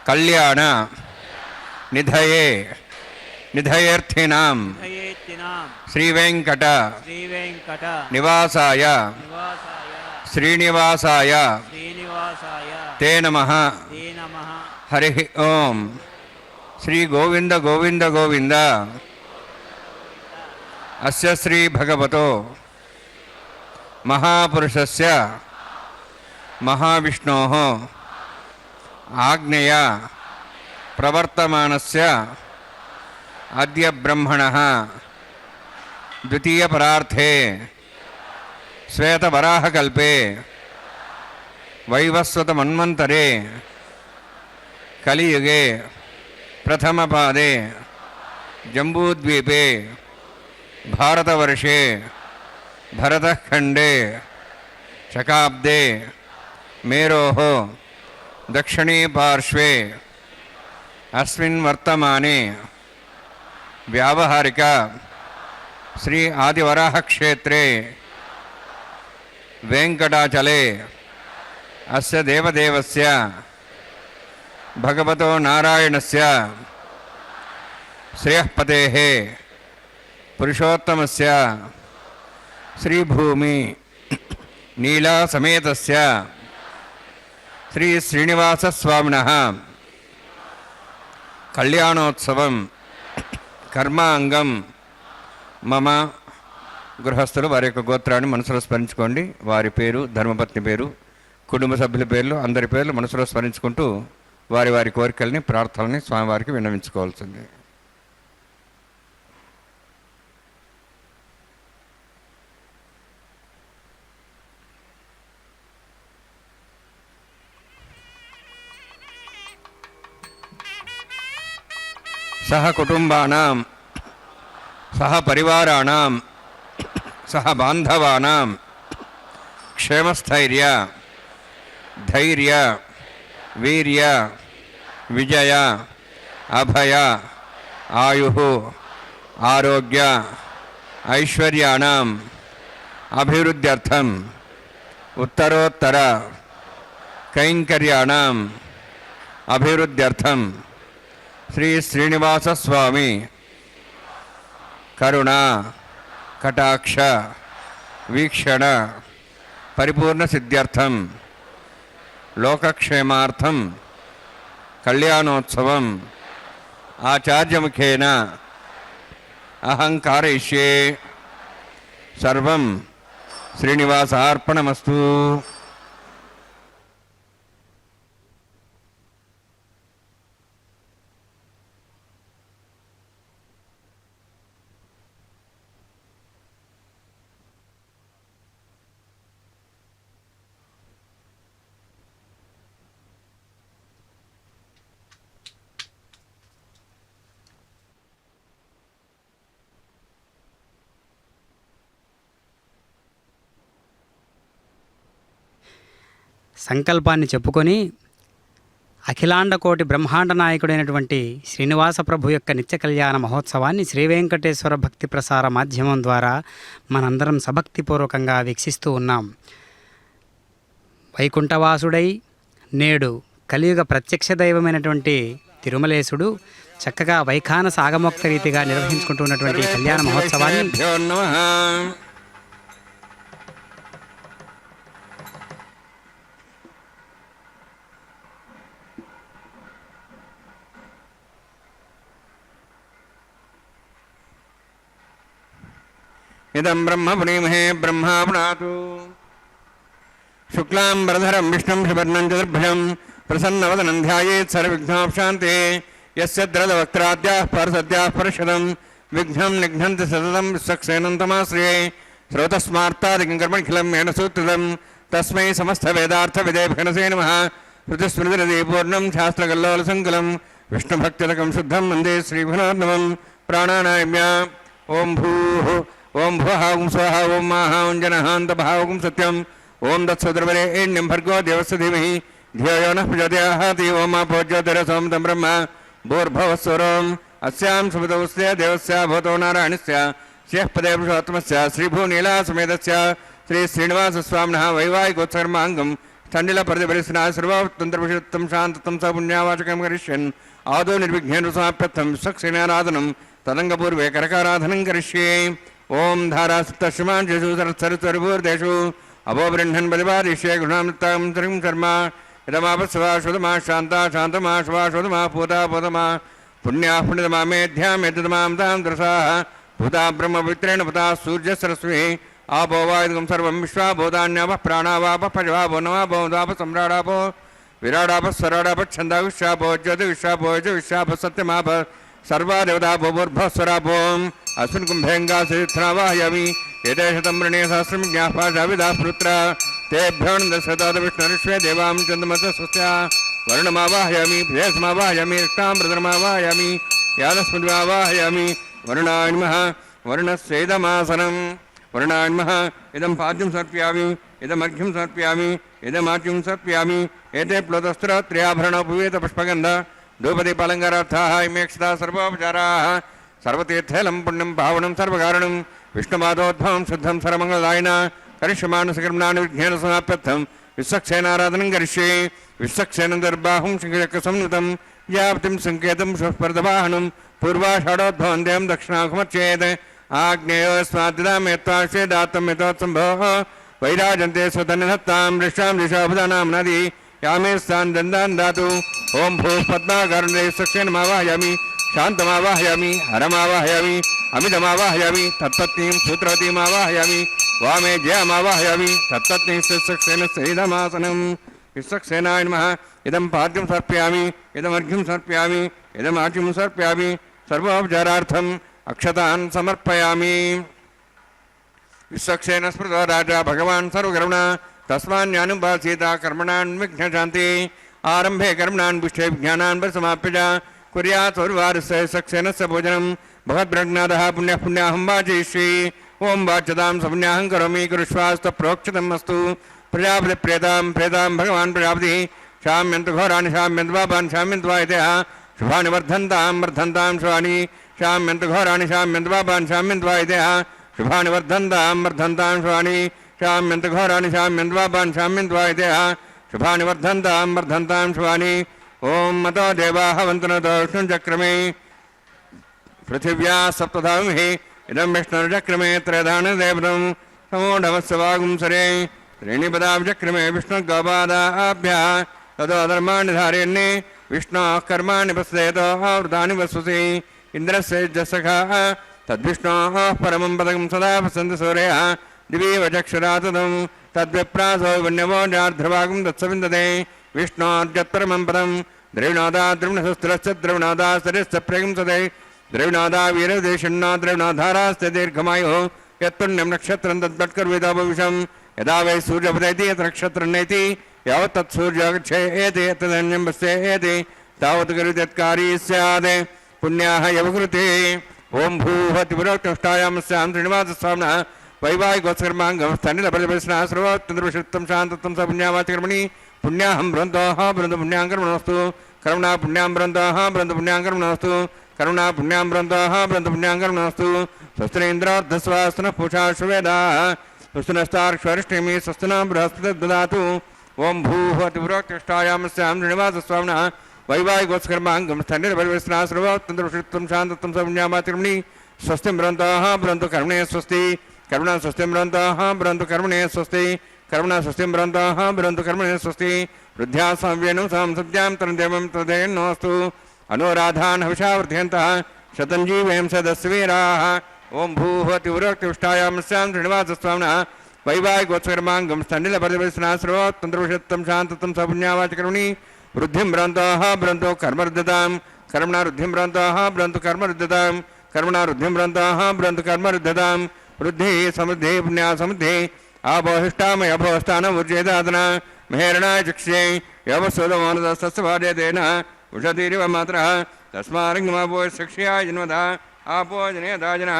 కళ్యాణ నిధయే నిధయేర్థినాం శ్రీవేంకట నివాసాయ శ్రీనివాసాయ తే నమః. హరి ఓం. శ్రీ గోవింద గోవింద గోవింద. అస్య శ్రీ భగవతో మహాపురుషస్య మహావిష్ణోః ఆజ్ఞయ ప్రవర్తమానస్య అద్య బ్రహ్మణః ద్వితీయపరార్థే శ్వేతవరాహకల్పే వైవస్వతమన్వంతరే కలియుగే ప్రథమపాదే జంబూద్వీపే భారతవర్షే భరతఖండే శకాబ్దే మేరోః దక్షిణే పార్శ్వే అస్మిన్ వర్తమానే వ్యావహారిక శ్రీ ఆదివరాహ క్షేత్రే వెంకటాచలే అస్య దేవదేవస్య భగవతో నారాయణస్య శ్రేయఃపతేః పురుషోత్తమస్య శ్రీభూమి నీలా సమేతస్య శ్రీ శ్రీనివాసస్వామినః కళ్యాణోత్సవం కర్మాంగం మమ. గృహస్థులు వారి యొక్క గోత్రాన్ని మనసులో స్మరించుకోండి. వారి పేరు, ధర్మపత్ని పేరు, కుటుంబ సభ్యుల పేర్లు, అందరి పేర్లు మనసులో స్మరించుకుంటూ వారి వారి కోరికల్ని, ప్రార్థనల్ని స్వామివారికి విన్నవించుకోవాల్సింది. సహ కుటుంబానాం సహ పరివారాణం సహ బాంధవానాం క్షేమస్థైర్య ధైర్య వీర్య విజయ అభయ ఆయుః ఆరోగ్య ఐశ్వర్యాణం అభివృద్ధ్యర్థం ఉత్తరోత్తర కైంకర్యాణం అభివృద్ధ్యర్థం శ్రీ శ్రీనివాసస్వామి కరుణ కటాక్ష వీక్షణ పరిపూర్ణ సిద్ధ్యర్థం లోకక్షేమార్థం కళ్యాణోత్సవం ఆచార్యముఖేన అహం కారయిష్యే. సర్వం శ్రీనివాసార్పణమస్తు. సంకల్పాన్ని చెప్పుకొని అఖిలాండకోటి బ్రహ్మాండ నాయకుడైనటువంటి శ్రీనివాస ప్రభు యొక్క నిత్య కళ్యాణ మహోత్సవాన్ని శ్రీ వెంకటేశ్వర భక్తి ప్రసార మాధ్యమం ద్వారా మనందరం సభక్తిపూర్వకంగా వీక్షిస్తూ ఉన్నాం. వైకుంఠవాసుడై నేడు కలియుగ ప్రత్యక్ష దైవమైనటువంటి తిరుమలేశుడు చక్కగా వైఖానస ఆగమోక్త రీతిగా నిర్వహించుకుంటున్నటువంటి కళ్యాణ మహోత్సవాన్ని ఇదం బ్రహ్మ పుణీమహే బ్రహ్మా పునాతు శుక్లాంబరధరం విష్ణుం శుభర్ణం చతుర్భుజం ప్రసన్నవదనం ధ్యాయేత్ సర్వవిఘ్నోపశాంతే యస్య ద్రదవక్త్రాద్యాః పరసద్యాః పరషదం విఘ్నం నిఘ్నంతి సతతం విశ్వక్సేనం తమాశ్రయే శ్రోతస్మార్తాదికం కర్మఖిలం మేన సూత్రితం తస్మై సమస్త వేదార్థ విదేభనసే నమః. శృతిస్మృతిరది పూర్ణం శాస్త్రకల్లోలసంకులం విష్ణుభక్తిరకం శుద్ధం వందే శ్రీభునార్ణవం. ప్రాణానాయమ్య ఓం భూః ఓం భువః ఓం స్వః ఓం మాః ఓం జనః అంతభావకం సత్యం ఓం దత్సోదరవరేణ్యం భర్గో దేవస్య ధీమహి ధియో యో నః ప్రచోదయాత్. ఓం ఆపోజ్యోతిరసోం తం బ్రహ్మ భూర్భువస్వరం అస్యాం సుమతౌస్య దేవస్య భూతో నారాయణస్య శ్రేయఃపదే పురుషోత్తమస్య శ్రీభూనీలా సమేతస్య శ్రీ శ్రీనివాసస్వామినః వైవాహికోత్సర్మాంగం स्थण्डिल प्रतिपरिस्ना सर्वतन्त्रविषुत्तं शान्ततं स पुण्यावाचकं करिष्यन् आदौ निर्विघ्नेन समाप्यर्थं विश्वक्सेनाराधनं तदङ्गपूर्वे करकाराधनं करिष्ये ओम धारासप्तश्रमान् जसु सरस्वरभूर्देषु अभोबृह्णन् बलिपादिष्ये गुणामृतां त्रिं कर्मा इदमापस्वा शुदमा शान्ता शान्तमा श्वा शुदमा पूता पूतमा पुण्याः पुण्यतमा मेध्या मेध्यतमां तां द्रसाः भूता ब्रह्मपवित्रेण पुता सूर्यसरस्वी आपो वायुगं सर्वं विश्वा भूतान्यापः प्राणावापः पशवापो नवापो द्वापः सम्राडापो विराडापः स्वराडापः छन्दाविश्वापो ज्योतिविश्वापो विश्वापः सत्यमापः सर्वा देवतापो भूर्भस्वरापो अस्मिन् कुम्भेङ्गासिथ्रावाहयामि एते शतं वृणे सहस्रं ज्ञापाशाविदाः पुत्र तेभ्यो दशरथाद विष्णुरिष्वे देवां चन्द्रमस स्वस्या वर्णमावाहयामि प्रियसमावाहयामि रक्तामृतमावाहयामि यादस्मृतिमावाहयामि वरुणाय नमः वरुणस्येदमासनं वरुणाय नमः इदं पाद्यं समर्पयामि इदमर्घ्यं समर्पयामि इदमाच्यं समर्पयामि एते प्लोतस्त्रत्र्याभरणोपवीतपुष्पगन्ध धूपदीपालङ्कारार्थाः इमेक्षता सर्वोपचाराः सर्वतीर्थैलं पुण्यं पावनं सर्वकारणं विष्णुपादोद्भवं शुद्धं सर्वमङ्गलदायिन करिष्यमाणसकर्मणानि विघ्नेन समाप्यर्थं विश्वक्सेनाराधनं करिष्ये विश्वक्सेनं दर्बाहुं शङ्खचक्रसंयुतं याप्तिं सङ्केतं शुष्पर्दवाहनं पूर्वाषाढोद्भवं देवं दक्षिणाखमर्चेत् आग्नेयोस्माद्दिदामेत्वाश्वेदात्तं यतोत्सम्भोः वैराजन्ते स्वतन्नहत्तां दृष्टां दिशाभुदानां नदी यामे स्थान दन्दान् दातु ओं भूः पद्माकर्णे विश्वक्सेनमावाहयामि शान्तमावाहयामि हरमावाहयामि अमितमावाहयामि तत्पत्नीं सूत्रवतीमावाहयामि वामे जयमावाहयामि तत्पत्नीं विश्वक्सेनस्यैदमासनं विश्वक्सेनाय नमः इदं पाद्यं समर्पयामि इदमर्घ्यं समर्पयामि इदमाच्यं समर्पयामि सर्वोपचारार्थम् अक्षतान् समर्पयामि विश्वक्सेन स्मृतो राजा भगवान् सर्वकर्मणा तस्मान्यानुभासीता कर्मणान् विघ्नशान्ति आरम्भे कर्मणान् पुष्टे विज्ञानान् परिसमाप्य च कुर्यात् सर्वारस्य सक्सेनस्य भोजनं भगवद्ब्रह्मनादः पुण्यः पुण्याहं वाचयिष्ये ओं वाच्यतां सपुण्याहं करोमि कुरुष्वास्तप्रोक्षितम् अस्तु प्रजापतिप्रेतां प्रेतां भगवान् प्रजापतिः शाम्यन्तु घोराणि शाम्यन्तु पापान् शाम्यन्तु वायतयः शुभानि वर्धन्तां वर्धन्तां शुभानि शाम्यन्तु घोराणि शाम्यन्तु पापान् शाम्यन्तु वायतयः शुभानि वर्धन्तां वर्धन्तां शुभानि शाम्यन्तु घोराणि शाम्यन्तु पापान् शाम्यन्तु वायतयः शुभानि वर्धन्तां वर्धन्तां शुभानि ओं मतो देवाः वन्तनतो विष्णुचक्रमे पृथिव्या सप्तधामहि इदं विष्णुर्चक्रमे त्रयधानदेवतं समूढमस्य वागुंसरे त्रीणि पदाब्जक्रमे विष्णुगोपादाभ्यः ततो धर्माणि धारयन्ने विष्णोः कर्माणि पश्येतो आवृतानि वस्तुसि इन्द्रस्य जसखः तद्विष्णोः परमं पदकं सदा पश्यन्ति सूर्यः दिवीव चक्षुराततं तद्विप्रासो वन्यवो जार्ध्रभागं तत्सविन्दते विष्णोर्जत्परमं पदं द्रविणोदा द्रविणशस्त्रस्य द्रविणोदास्तरस्य प्रगंसते द्रविणोदा वीरदेशिन्नो द्रविणोधारास्ते दीर्घमायुः यत्पुण्यं नक्षत्रं तद्भट्कर्विदोपविशं यदा वै सूर्यपदैति यत् नक्षत्रं नैति यावत् तत्सूर्यो गच्छेति तदन्यं पश्येति तावत् करुत्यत्कारी स्यात् पुण्याः यवकृते ओं भूः त्रिपुरोक्तष्टायां स्यां श्रीनिवासस्वामिनः वैवाहिकोत्सर्माङ्गस्थानिलपरिपरिस्ना सर्वोत्तन्द्रविषुत्तं शान्तत्वं स पुण्यावाचकर्मणि पुण्याहं बृन्दोः बृन्दु पुण्यां कर्मणोऽस्तु करुणा पुण्यां बृन्दोः बृन्दु पुण्यां कर्मणोऽस्तु करुणा पुण्यां बृन्दोः बृन्दु पुण्यां कर्मणोऽस्तु स्वस्तिरेन्द्रोर्धस्वास्तनः पूषा शुवेदाः स्वस्तिनस्तार्क्ष्वरिष्टिमि स्वस्तिना बृहस्पतिर्ददातु ओं भूः त्रिपुरोक्तष्टायां स्यां श्रीनिवासस्वामिनः वैवाहिकोत्सर्माङ्गं स्थनिलपरिपरिस्ना सर्वोत्तन्द्रविषुत्तं शान्तत्वं स पुण्यावाचकर्मणि स्वस्तिं बृन्दोः बृन्दु कर्मणे स्वस्ति करुणा स्वस्तिं बृन्दोः बृन्दु कर्मणे स्वस्ति करुणा स्वस्तिं बृन्दोः बृन्दु कर्मणे स्वस्ति वृद्ध्या संव्येनं संसद्यां तन्देवं तदेन्नोऽस्तु अनुराधान् हविषावर्धयन्तः शतं जीवेम सदस्य वीराः ओं भूः त्रिपुरोक्तष्टायां स्यां श्रीनिवासस्वामिनः वैवाहिकोत्सर्माङ्गं स्थनिलपरिपरिस्ना सर्वोत्तन्द्रविषुत्तं शान्तत्वं स पुण्यावाचकर्मणि वृद्धिं बृन्दोः बृन्दु कर्मरुद्धतां कर्मणा वृद्धिं बृन्दोः बृन्दु कर्मरुद्धतां कर्मणा वृद्धिं बृन्दोः बृन्दु कर्मरुद्धतां वृद्धि समृद्धि पुण्या समृद्धि आपोहिष्टामय अभोस्थानमुर्जेदादना महेरणाय चक्षे यवस्वदमोनदस्तस्वादेन उषतीरिव मात्रः तस्मारङ्गमापोषक्ष्याय जन्मदा आपो जनेदाजनः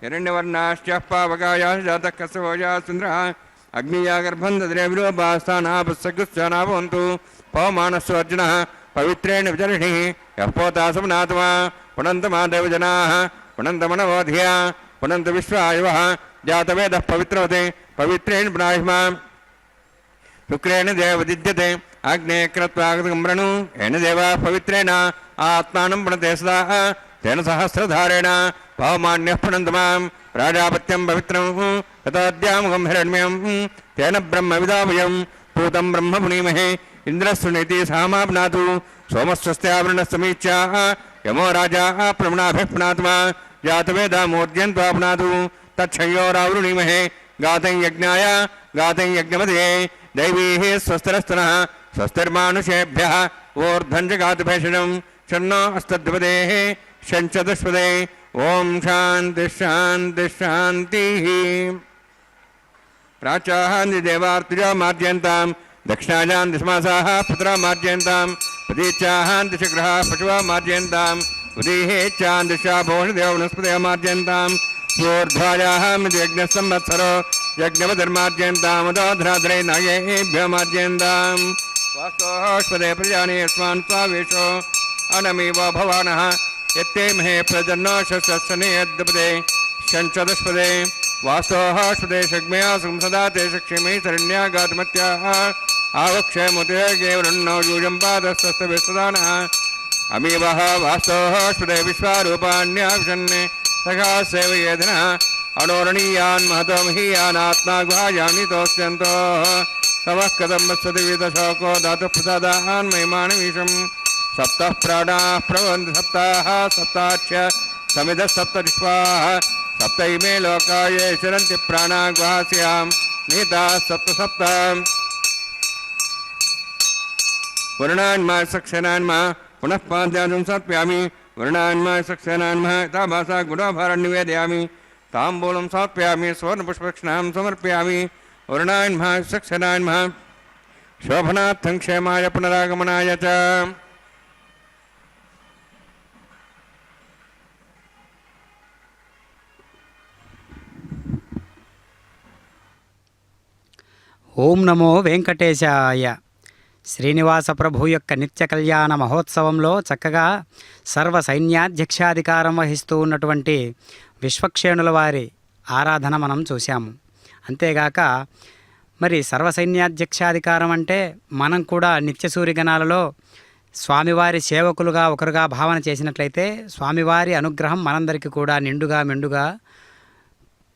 हिरण्यवर्णाश्चः पावकायाः जातः कस्यभोजाः सुन्द्रः अग्निया गर्भं दद्रे विलोपास्थानापस्सगुश्चानाभवन्तु पवमानस्वर्जुनः पवित्रेण विचरिणिः यः पोतासमनात्मा पुनन्तमादेवजनाः पुनन्तमनवोधिया पुनन्त विश्वायुवः जातवेदः पवित्रवते पवित्रेण पुनाहिमा శుక్రేణ దేవదిద్యతే అగ్నే క్రత్వాగమృణు ఏన దేవా పవిత్రేణ ఆత్మానం పుణతే సదా తేన సహస్రధారేణ పవమాన్యః పునంతు మాం ప్రాజాపత్యం పవిత్రం తతోద్యాముఖం హిరణ్మ్యం తేన బ్రహ్మ విదామయం పూతం బ్రహ్మ పునీమహే ఇంద్రస్సునేతి సామాప్నాతు సోమస్వస్త్యావృణస్తమీచ్య యమో రాజా ప్రమణాభిః పునాత్మా జాతవేదామోద్యంత్వాప్నాతు తచ్చయోరావృణీమహే గాతం యజ్ఞాయ గాతం యజ్ఞమదే దైవీః స్వస్తిరస్తనః స్వస్తిర్మానుషేభ్యः ఊర్ధ్వం చ గాతు భేషజం షన్నో అస్తద్విపదేః షంచతుష్పదే ఓం శాంతి శాంతి శాంతి ప్రాచాహాంది దేవార్తుజా మార్జయంతాం దక్షిణాజాంతి సమాసాః పుత్రా మార్జయంతాం ప్రతీచ్ఛాహాంతి శగ్రహ పశువా మార్జయంతాం ఉదీహేచ్ఛాంతి శాభోషదేవ వనస్పతయ మార్జయంతాం ఊర్ధ్వాయాహామితి యజ్ఞసంవత్సరో యజ్ఞవధర్మార్జయంతాముదోధ్రాద్రై నాగేభ్య మార్జయంతాం వాస్తోష్పదే ప్రజాని యస్మాన్ స్వావేశో అనమీవ భవానః యత్తే మహే ప్రజన్నో శస్సనే యద్దుపదే షంచదుష్పదే వాస్తోష్పదే షగ్మయా సంసదా తే షక్షిమే శరణ్యాగాతమత్యాః ఆవక్షయముతేగేవరున్నో యూజం పాదస్తస్తవిస్తదానః అమీవః వాస్తోష్పదే విశ్వారూపాణ్యావిషన్నే సఖా సేవయేధనః అణోరణీయాన్ మహతో మహీయానాత్మా గుహాయామితోస్యంతో తవః కథం వత్సతి విదశోకో దాతు ప్రసాదాన్ మహిమానమీశం సప్తః ప్రాణాః ప్రభవంతి సప్తాః సప్తాచ్చ సమిధः సప్తవిశ్వాः సప్తైమే లోకాయ శరంతి ప్రాణా గుహాస్యాం నీతాः సప్త సప్త వరుణాన్మా సక్షనాన్మా పునః పాద్యాజం సమర్పయామి వరుణాన్మా సక్షనాన్మా యథాభాసా గుణాభారం నివేదయామి తాంబూలం సమర్పయామి సువర్ణపుష్పక్షణాం సమర్పయామి వరుణాన్మా సక్షనాన్మా శోభనార్థం క్షేమాయ పునరాగమనాయ చ ఓం నమో వెంకటేశాయ. శ్రీనివాస ప్రభు యొక్క నిత్య కళ్యాణ మహోత్సవంలో చక్కగా సర్వ సైన్యాధ్యక్షాధికారం వహిస్తూ ఉన్నటువంటి విశ్వక్షేణుల వారి ఆరాధన మనం చూశాము. అంతేగాక మరి సర్వ సైన్యాధ్యక్షాధికారం అంటే మనం కూడా నిత్య సూర్యగణాలలో స్వామివారి సేవకులుగా ఒకరుగా భావన చేసినట్లయితే స్వామివారి అనుగ్రహం మనందరికీ కూడా నిండుగా మెండుగా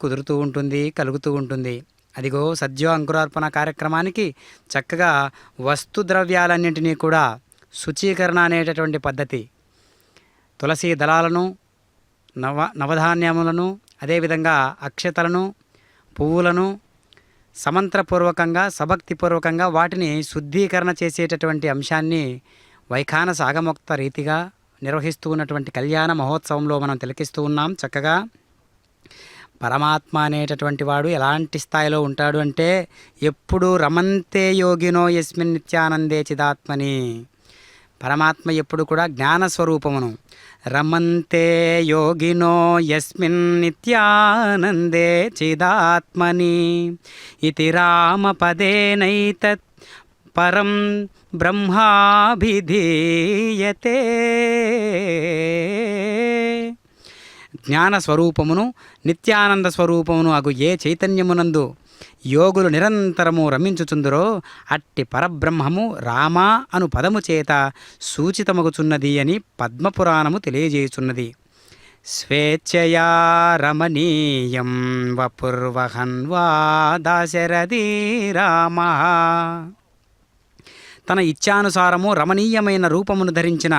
కుదురుతూ ఉంటుంది, కలుగుతూ ఉంటుంది. అదిగో సద్యో అంకురార్పణ కార్యక్రమానికి చక్కగా వస్తు ద్రవ్యాలన్నింటినీ కూడా శుచీకరణ అనేటటువంటి పద్ధతి, తులసి దళాలను, నవధాన్యములను, అదేవిధంగా అక్షతలను, పువ్వులను సమంత్రపూర్వకంగా సభక్తిపూర్వకంగా వాటిని శుద్ధీకరణ చేసేటటువంటి అంశాన్ని వైఖాన సాగమోక్త రీతిగా నిర్వహిస్తూ ఉన్నటువంటి కళ్యాణ మహోత్సవంలో మనం తిలకిస్తూ ఉన్నాం. చక్కగా పరమాత్మ అనేటటువంటి వాడు ఎలాంటి స్థాయిలో ఉంటాడు అంటే ఎప్పుడు రమంతే యోగినో యస్మిన్ నిత్యానందే చిదాత్మని. పరమాత్మ ఎప్పుడు కూడా జ్ఞానస్వరూపమును రమంతే యోగినో యస్మిన్ నిత్యానందే చిదాత్మని ఇతి రామపదేనైతత్ పరం బ్రహ్మాభిధీయతే. జ్ఞాన స్వరూపమును నిత్యానంద స్వరూపమును అగు ఏ చైతన్యమునందు యోగులు నిరంతరము రమించుచుందురో అట్టి పరబ్రహ్మము రామ అను పదము చేత సూచితమగుచున్నది అని పద్మపురాణము తెలియజేయుచున్నది. స్వేచ్ఛయా రమణీయం వపుర్వహన్వా దాశరథీ రామ. తన ఇచ్ఛానుసారము రమణీయమైన రూపమును ధరించిన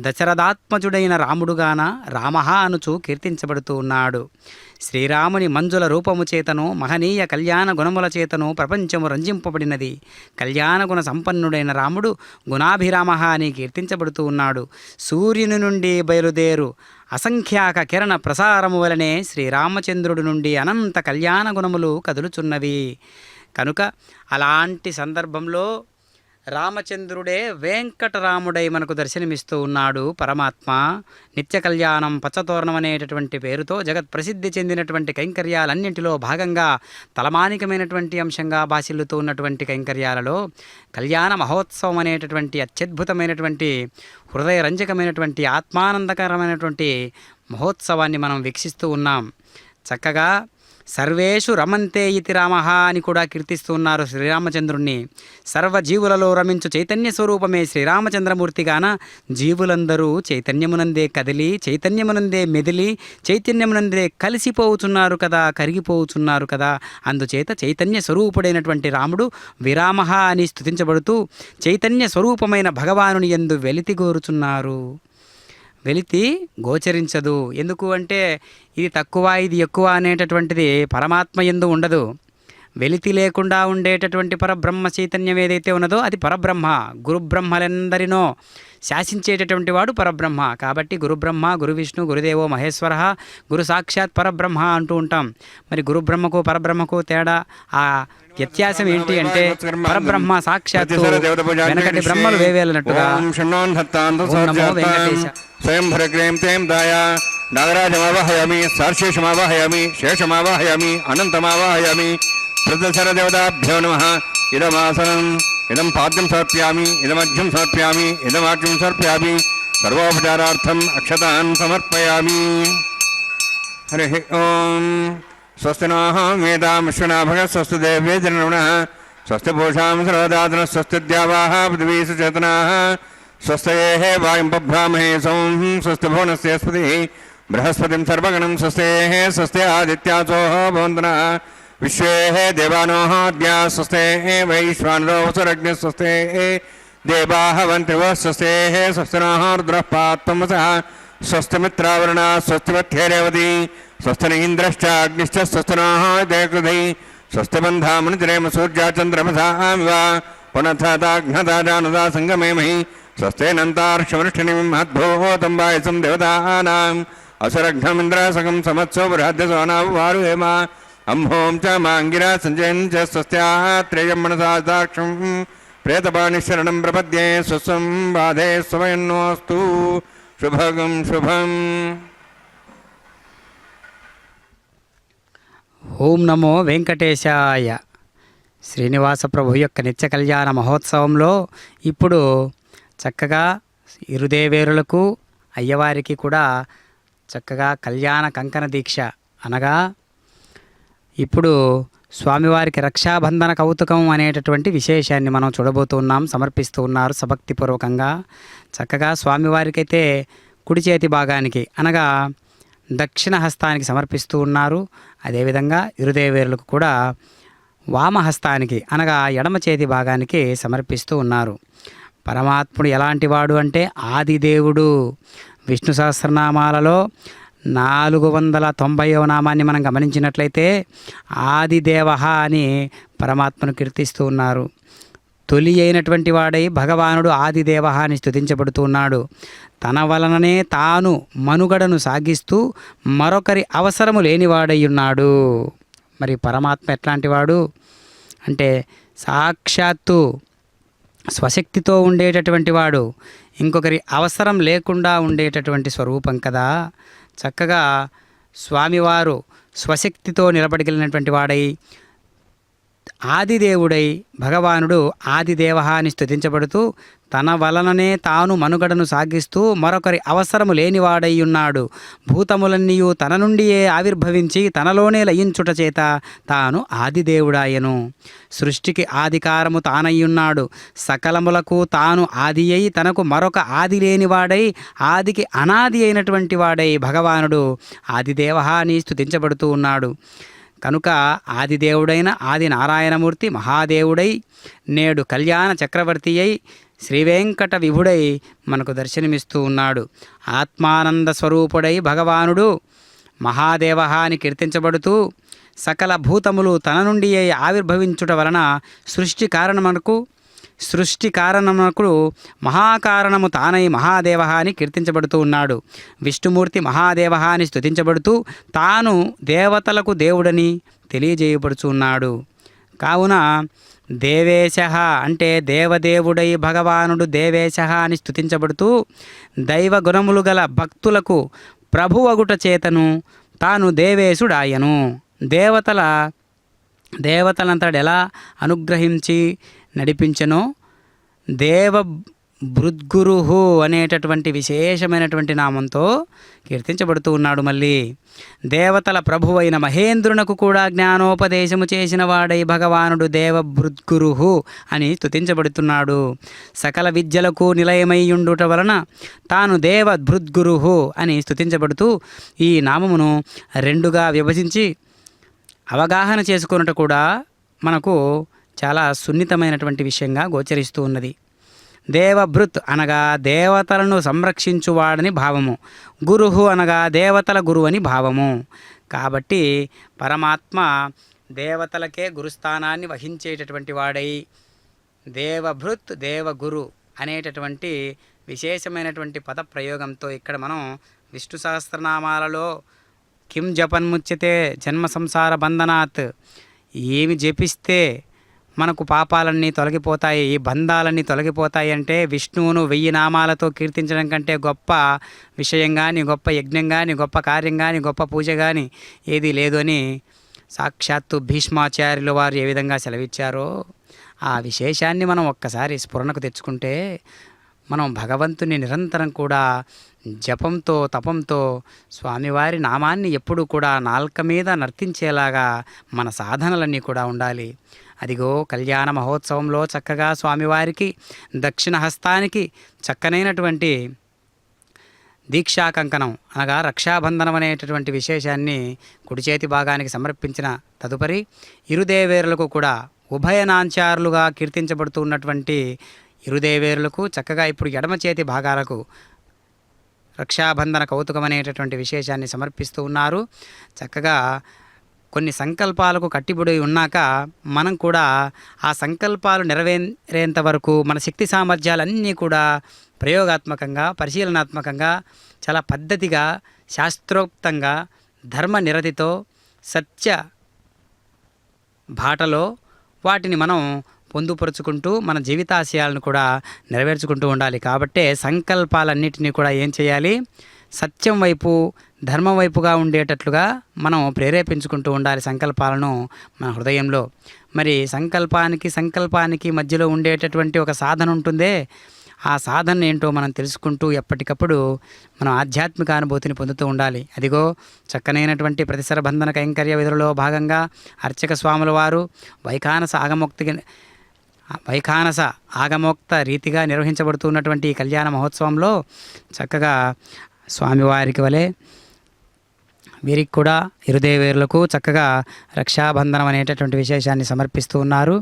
దశరథాత్మజుడైన రాముడుగాన రామః అనుచు కీర్తించబడుతూ ఉన్నాడు. శ్రీరాముని మంజుల రూపము చేతను మహనీయ కళ్యాణ గుణముల చేతను ప్రపంచము రంజింపబడినది. కళ్యాణ గుణ సంపన్నుడైన రాముడు గుణాభిరామః అని కీర్తించబడుతూ ఉన్నాడు. సూర్యుని నుండి బయలుదేరు అసంఖ్యాక కిరణ ప్రసారము వలనే శ్రీరామచంద్రుడి నుండి అనంత కళ్యాణ గుణములు కదులుచున్నవి. కనుక అలాంటి సందర్భంలో రామచంద్రుడే వెంకటరాముడై మనకు దర్శనమిస్తూ ఉన్నాడు. పరమాత్మ నిత్య కళ్యాణం పచ్చతోరణం అనేటటువంటి పేరుతో జగత్ ప్రసిద్ధి చెందినటువంటి కైంకర్యాలన్నింటిలో భాగంగా తలమానికమైనటువంటి అంశంగా భాసిల్లుతూ ఉన్నటువంటి కైంకర్యాలలో కళ్యాణ మహోత్సవం అనేటటువంటి అత్యద్భుతమైనటువంటి హృదయరంజకమైనటువంటి ఆత్మానందకరమైనటువంటి మహోత్సవాన్ని మనం వీక్షిస్తూ ఉన్నాం. చక్కగా సర్వేషు రమంతే ఇతి రామః అని కూడా కీర్తిస్తున్నారు శ్రీరామచంద్రుణ్ణి. సర్వజీవులలో రమించు చైతన్య స్వరూపమే శ్రీరామచంద్రమూర్తిగాన జీవులందరూ చైతన్యమునందే కదిలి చైతన్యమునందే మెదిలి చైతన్యమునందే కలిసిపోవుచున్నారు కదా, కరిగిపోవుచున్నారు కదా. అందుచేత చైతన్య స్వరూపుడైనటువంటి రాముడు విరామః అని స్తుతించబడుతూ చైతన్య స్వరూపమైన భగవానుని యందు వెలితి గోరుచున్నారు. వెలితి గోచరించదు. ఎందుకు అంటే ఇది తక్కువ ఇది ఎక్కువ అనేటటువంటిది పరమాత్మ యందు ఉండదు. వెలితి లేకుండా ఉండేటటువంటి పరబ్రహ్మ చైతన్యం ఏదైతే ఉన్నదో అది పరబ్రహ్మ. గురుబ్రహ్మలందరినో శాసించేటటువంటి వాడు పరబ్రహ్మ. కాబట్టి గురుబ్రహ్మ, గురు విష్ణు, గురుదేవో మహేశ్వర, గురు సాక్షాత్ పరబ్రహ్మ అంటూ ఉంటాం. మరి గురుబ్రహ్మకు పరబ్రహ్మకు తేడా, ఆ వ్యత్యాసం ఏంటి అంటే పరబ్రహ్మ సాక్షాత్తు వెనకటి బ్రహ్మలు వేవేలనట్టుగా. స్వయంభరగ్రేం తేం దాయ నాగరాజమావాహయామి, సార్శేషమావాహయామి, శేషమావాహయామి, అనంతమావాహయామి. ప్రతిసరదేవతాభ్యో నమః. ఇదమాసనం, ఇదం పాద్యం సమర్ప్యామి, ఇదమధ్యం సమర్ప్యామి, ఇదమాట్యం సమర్ప్యామి. సర్వోపచారార్థం అక్షతాన్ సమర్పయామి. హరి ఓం. స్వస్తి నః వేదాం విశ్వనాభగ, స్వస్తి దేవ్యే జననః, స్వస్తి పూషాం సర్వదాతన, స్వస్తి ద్యావాః పృథివీ సుచేతనాః, స్వస్తయేః వాయుం బభ్రామహే సోం, స్వస్తి భువనస్యస్పతిః బృహస్పతిం సర్వగణం స్వస్తేః, స్వస్తి ఆదిత్యాసో భవంతు నః, విశ్వేః దేవానోః అద్యా స్వస్తేః, వైశ్వానరో వసురగ్నిః స్వస్తేః, దేవాః వంతివ స్వస్తేః, స్వస్తి నః రుద్రః పాత్వమసః, స్వస్తి మిత్రావరుణా, స్వస్తి మధ్యేరేవతి, స్వస్తి ఇంద్రశ్చ అగ్నిశ్చ, స్వస్తి నః దేకృధై, స్వస్తి బంధామనుచరేమ సూర్యా చంద్రమసామివ, పునఃతాఘ్నదాజానుదా సంగమేమహి, స్వస్తేనంతార్షవృష్టినిం మహద్భూతం వాయసం దేవతానాం, అసురఘ్నమింద్రాసకం సమత్సో బృహద్యసోనావారు హేమ, అంహోం చ మాంగిరా సంజయన్ చ స్వస్త్యాత్రేయం మనసా దాక్షం, ప్రేతపాణిశరణం ప్రపద్యే, స్వస్వం బాధే స్వయన్నోస్తు. శుభగం శుభం. ఓం నమో వెంకటేశాయ. శ్రీనివాస ప్రభు యొక్క నిత్య కళ్యాణ మహోత్సవంలో ఇప్పుడు చక్కగా ఇరుదేవేరులకు అయ్యవారికి కూడా చక్కగా కళ్యాణ కంకణ దీక్ష అనగా ఇప్పుడు స్వామివారికి రక్షాబంధన కౌతుకం అనేటటువంటి విశేషాన్ని మనం చూడబోతున్నాం. సమర్పిస్తూ ఉన్నారు సభక్తిపూర్వకంగా. చక్కగా స్వామివారికైతే కుడి చేతి భాగానికి అనగా దక్షిణ హస్తానికి సమర్పిస్తూ ఉన్నారు. అదేవిధంగా ఇరుదేవేరులకు కూడా వామహస్తానికి అనగా ఎడమ చేతి భాగానికి సమర్పిస్తూ ఉన్నారు. పరమాత్ముడు ఎలాంటి వాడు అంటే ఆదిదేవుడు. విష్ణు సహస్రనామాలలో 490వ నామాన్ని మనం గమనించినట్లయితే ఆదిదేవ అని పరమాత్మను కీర్తిస్తూ ఉన్నారు. తొలి అయినటువంటి వాడై భగవానుడు ఆదిదేవ అని స్తుతించబడుతూ ఉన్నాడు. తన వలననే తాను మనుగడను సాగిస్తూ మరొకరి అవసరము లేనివాడై ఉన్నాడు. మరి పరమాత్మ ఎట్లాంటి వాడు అంటే సాక్షాత్తు స్వశక్తితో ఉండేటటువంటి వాడు, ఇంకొకరి అవసరం లేకుండా ఉండేటటువంటి స్వరూపం కదా. చక్కగా స్వామివారు స్వశక్తితో నిలబడగలిగినటువంటి వాడై ఆదిదేవుడై భగవానుడు ఆదిదేవ అని స్తుతించబడుతూ తన వలననే తాను మనుగడను సాగిస్తూ మరొకరి అవసరము లేనివాడై ఉన్నాడు. భూతములన్నీయు తన నుండియే ఆవిర్భవించి తనలోనే లయించుట చేత తాను ఆదిదేవుడాయను. సృష్టికి ఆదికారము తానయ్యున్నాడు. సకలములకు తాను ఆది అయి తనకు మరొక ఆది లేనివాడై ఆదికి అనాది అయినటువంటి వాడై భగవానుడు ఆదిదేవ అని స్తుతించబడుతూ ఉన్నాడు. కనుక ఆదిదేవుడైన ఆది నారాయణమూర్తి మహాదేవుడై నేడు కళ్యాణ చక్రవర్తి అయి శ్రీవేంకట విభుడై మనకు దర్శనమిస్తూ ఉన్నాడు. ఆత్మానంద స్వరూపుడై భగవానుడు మహాదేవ అని కీర్తించబడుతూ సకల భూతములు తన నుండి ఆవిర్భవించుట వలన సృష్టి కారణమునకు మహాకారణము తానై మహాదేవ అని కీర్తించబడుతూ ఉన్నాడు. విష్ణుమూర్తి మహాదేవ అని స్తుతించబడుతూ తాను దేవతలకు దేవుడని తెలియజేయబడుచున్నాడు. కావున దేవేశ అంటే దేవదేవుడై భగవానుడు దేవేశ అని స్తుతించబడుతూ దైవ గుణములు గల భక్తులకు ప్రభువగుట చేతను తాను దేవేశుడాయను. దేవతలంతడు ఎలా అనుగ్రహించి నడిపించనో భృద్గురుహు అనేటటువంటి విశేషమైనటువంటి నామంతో కీర్తించబడుతూ ఉన్నాడు. మళ్ళీ దేవతల ప్రభువైన మహేంద్రునకు కూడా జ్ఞానోపదేశము చేసిన వాడై భగవానుడు దేవభృద్గురుహు అని స్తుతించబడుతున్నాడు. సకల విద్యలకు నిలయమైయుండుట వలన తాను దేవభృద్గురుహు అని స్తుతించబడుతూ ఈ నామమును రెండుగా విభజించి అవగాహన చేసుకొనుట కూడా మనకు చాలా సున్నితమైనటువంటి విషయంగా గోచరిస్తూ ఉన్నది. దేవభృత్ అనగా దేవతలను సంరక్షించువాడని భావము, గురుహు అనగా దేవతల గురువు అని భావము. కాబట్టి పరమాత్మ దేవతలకే గురుస్థానాన్ని వహించేటటువంటి వాడై దేవభృత్ దేవగురు అనేటటువంటి విశేషమైనటువంటి పద ప్రయోగంతో ఇక్కడ మనం విష్ణు సహస్రనామాలలో కిం జపన్ముచ్యతే జన్మ సంసార బంధనాత్, ఏమి జపిస్తే మనకు పాపాలన్నీ తొలగిపోతాయి, ఈ బంధాలన్నీ తొలగిపోతాయి అంటే విష్ణువును 1000 నామాలతో కీర్తించడం కంటే గొప్ప విషయం కానీ, గొప్ప యజ్ఞం కానీ, గొప్ప కార్యం కానీ, గొప్ప పూజ కానీ ఏదీ లేదు అని సాక్షాత్తు భీష్మాచార్యుల వారు ఏ విధంగా సెలవిచ్చారో ఆ విశేషాన్ని మనం ఒక్కసారి స్ఫురణకు తెచ్చుకుంటే మనం భగవంతుని నిరంతరం కూడా జపంతో తపంతో స్వామివారి నామాన్ని ఎప్పుడూ కూడా నాల్క మీద నర్తించేలాగా మన సాధనలన్నీ కూడా ఉండాలి. అదిగో కళ్యాణ మహోత్సవంలో చక్కగా స్వామివారికి దక్షిణ హస్తానికి చక్కనైనటువంటి దీక్షా కంకణం అనగా రక్షాబంధనం అనేటటువంటి విశేషాన్ని కుడి చేతి భాగానికి సమర్పించిన తదుపరి ఇరుదేవేరులకు కూడా ఉభయనాంచారులుగా కీర్తించబడుతూ ఉన్నటువంటి ఇరుదేవేరులకు చక్కగా ఇప్పుడు ఎడమ చేతి భాగాలకు రక్షాబంధన కౌతుకం అనేటటువంటి విశేషాన్ని సమర్పిస్తూ ఉన్నారు. చక్కగా కొన్ని సంకల్పాలకు కట్టిబడి ఉన్నాక మనం కూడా ఆ సంకల్పాలు నెరవేరేంత వరకు మన శక్తి సామర్థ్యాలన్నీ కూడా ప్రయోగాత్మకంగా పరిశీలనాత్మకంగా చాలా పద్ధతిగా శాస్త్రోక్తంగా ధర్మ నిరతితో సత్య బాటలో వాటిని మనం పొందుపరుచుకుంటూ మన జీవితాశయాలను కూడా నెరవేర్చుకుంటూ ఉండాలి. కాబట్టే సంకల్పాలన్నిటినీ కూడా ఏం చేయాలి, సత్యం వైపు ధర్మం వైపుగా ఉండేటట్లుగా మనం ప్రేరేపించుకుంటూ ఉండాలి సంకల్పాలను మన హృదయంలో. మరి సంకల్పానికి మధ్యలో ఉండేటటువంటి ఒక సాధన ఉంటుందే, ఆ సాధన ఏంటో మనం తెలుసుకుంటూ ఎప్పటికప్పుడు మనం ఆధ్యాత్మిక అనుభూతిని పొందుతూ ఉండాలి. అదిగో చక్కనైనటువంటి ప్రతిసర బంధన కైంకర్య విధులలో భాగంగా అర్చక స్వాముల వారు వైఖానస ఆగమోక్త రీతిగా నిర్వహించబడుతున్నటువంటి ఈ కళ్యాణ మహోత్సవంలో చక్కగా స్వామివారికి వలె వీరికి కూడా ఇరుదేవేరులకు చక్కగా రక్షాబంధనం అనేటటువంటి విశేషాన్ని సమర్పిస్తూ ఉన్నారు.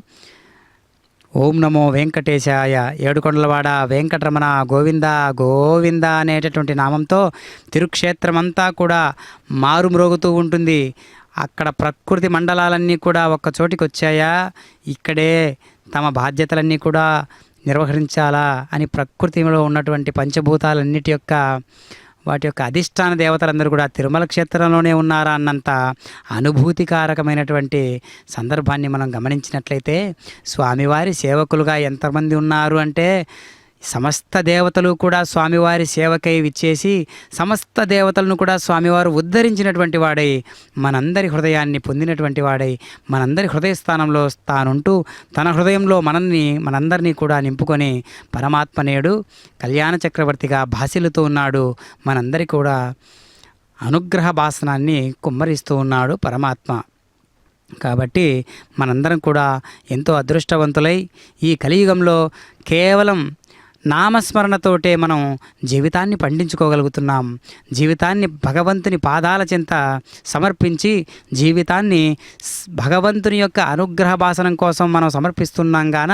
ఓం నమో వెంకటేశాయ, ఏడుకొండలవాడ వెంకటరమణ గోవింద గోవింద అనేటటువంటి నామంతో తిరుక్షేత్రమంతా కూడా మారుమ్రోగుతూ ఉంటుంది. అక్కడ ప్రకృతి మండలాలన్నీ కూడా ఒక్క చోటికి వచ్చాయా, ఇక్కడే తమ బాధ్యతలన్నీ కూడా నిర్వహించాలా అని ప్రకృతిలో ఉన్నటువంటి పంచభూతాలన్నిటి యొక్క వాటి యొక్క అధిష్టాన దేవతలందరూ కూడా తిరుమల క్షేత్రంలోనే ఉన్నారా అన్నంత అనుభూతికారకమైనటువంటి సందర్భాన్ని మనం గమనించినట్లయితే స్వామివారి సేవకులుగా ఎంతమంది ఉన్నారు అంటే సమస్త దేవతలు కూడా స్వామివారి సేవకై విచ్చేసి సమస్త దేవతలను కూడా స్వామివారు ఉద్ధరించినటువంటి వాడై మనందరి హృదయాన్ని పొందినటువంటి వాడై మనందరి హృదయ స్థానంలో తానుంటూ తన హృదయంలో మనందరినీ కూడా నింపుకొని పరమాత్మ నేడు కళ్యాణ చక్రవర్తిగా భాసిల్లుతూ ఉన్నాడు. మనందరి కూడా అనుగ్రహ భాసనాన్ని కుమ్మరిస్తూ ఉన్నాడు పరమాత్మ. కాబట్టి మనందరం కూడా ఎంతో అదృష్టవంతులై ఈ కలియుగంలో కేవలం నామస్మరణతోటే మనం జీవితాన్ని పండించుకోగలుగుతున్నాం. జీవితాన్ని భగవంతుని పాదాల చెంత సమర్పించి జీవితాన్ని భగవంతుని యొక్క అనుగ్రహ భాసనం కోసం మనం సమర్పిస్తున్నాం గాన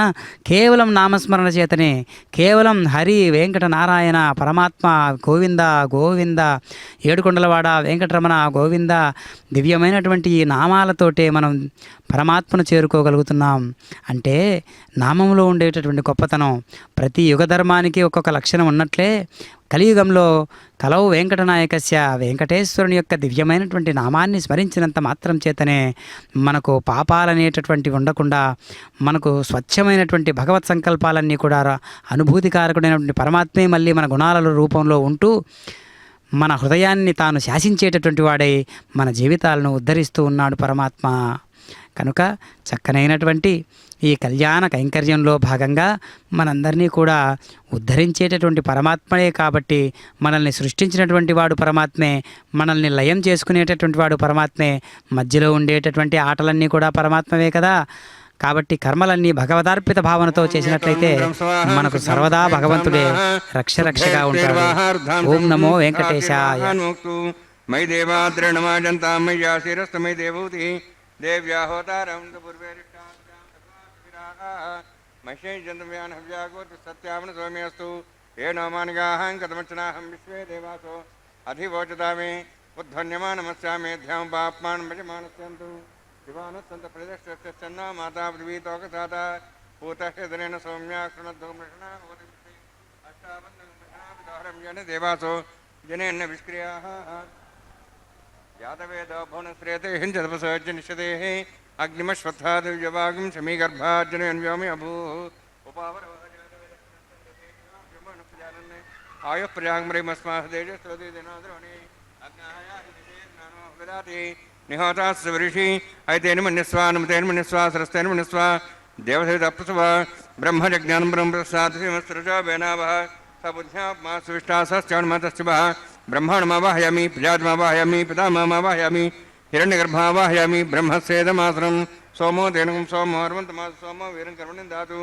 కేవలం నామస్మరణ చేతనే కేవలం హరి వెంకట నారాయణ పరమాత్మ గోవింద గోవింద ఏడుకొండలవాడ వెంకటరమణ గోవింద దివ్యమైనటువంటి ఈ నామాలతోటే మనం పరమాత్మను చేరుకోగలుగుతున్నాం. అంటే నామంలో ఉండేటటువంటి గొప్పతనం ప్రతి యుగ ధర్మానికి ఒక్కొక్క లక్షణం ఉన్నట్లే కలియుగంలో కలవు వెంకటనాయకస్య వెంకటేశ్వరుని యొక్క దివ్యమైనటువంటి నామాన్ని స్మరించినంత మాత్రం చేతనే మనకు పాపాలనేటటువంటి ఉండకుండా మనకు స్వచ్ఛమైనటువంటి భగవత్ సంకల్పాలన్నీ కూడా అనుభూతికారకుడైనటువంటి పరమాత్మే మళ్ళీ మన గుణాల రూపంలో ఉంటూ మన హృదయాన్ని తాను శాసించేటటువంటి వాడై మన జీవితాలను ఉద్ధరిస్తూ ఉన్నాడు పరమాత్మ. కనుక చక్కనైనటువంటి ఈ కళ్యాణ కైంకర్యంలో భాగంగా మనందరినీ కూడా ఉద్ధరించేటటువంటి పరమాత్మయే కాబట్టి మనల్ని సృష్టించినటువంటి వాడు పరమాత్మే, మనల్ని లయం చేసుకునేటటువంటి వాడు పరమాత్మే, మధ్యలో ఉండేటటువంటి ఆటలన్నీ కూడా పరమాత్మవే కదా. కాబట్టి కర్మలన్నీ భగవదార్పిత భావనతో చేసినట్లయితే మనకు సర్వదా భగవంతుడే రక్షరక్షగా ఉంటాడు. ఓం నమో వెంకటేశాయ. మై దేవాద్రణమాజంతా మయ్యా శిరస్తమై దేవూతి దేవ్యా హోతారం మహేజంతవ్యానవ్యాగోతి సత్యావన సౌమ్యస్తు ఏ నోమానిగాహం కథమర్చనాహం విశ్వే దేవాసో అధివోచదామే ఉద్ధన్యమానమస్యామే ధ్యాం పాప్మాన్ భజమానస్యంతు శివానస్సంత ప్రదక్షన్నా మాతా పృథ్వీతోకసాత పూతేన సౌమ్యా శృణోహరం దేవాసో జనేన్న విష్క్రియా యాదవేద భువనశ్రేతే హించతపసోజ్య నిషదే అగ్నిమశ్వత్థాదివ్యవాగం సమీగర్భార్జనయన్వ్యోమి అభూ ఆయు ప్రయాగ్మరేమస్మాదేజస్రోదినాద్రోణి అగ్నాయాతి నిహోతాస్వరిషి అయితేన మన్యస్వా నమతేన మన్యస్వా సరస్తేన మన్యస్వా దేవసేత అప్రసవ బ్రహ్మజ్ఞానం బ్రహ్మప్రసాదశివస్రజో వేనావ సబుద్ధ్యా మా సువిష్టాసశ్చమతశ్చివ బ్రహ్మాణమావాహయామి ప్రజాతమావాహయామి పితామహమావాహయామి హిరణ్యగర్భావాహయామి బ్రహ్మస్యేదమాసనం సోమో తేనకం సోమో అర్వంతమాస సోమో వీరం కర్మణి దాతు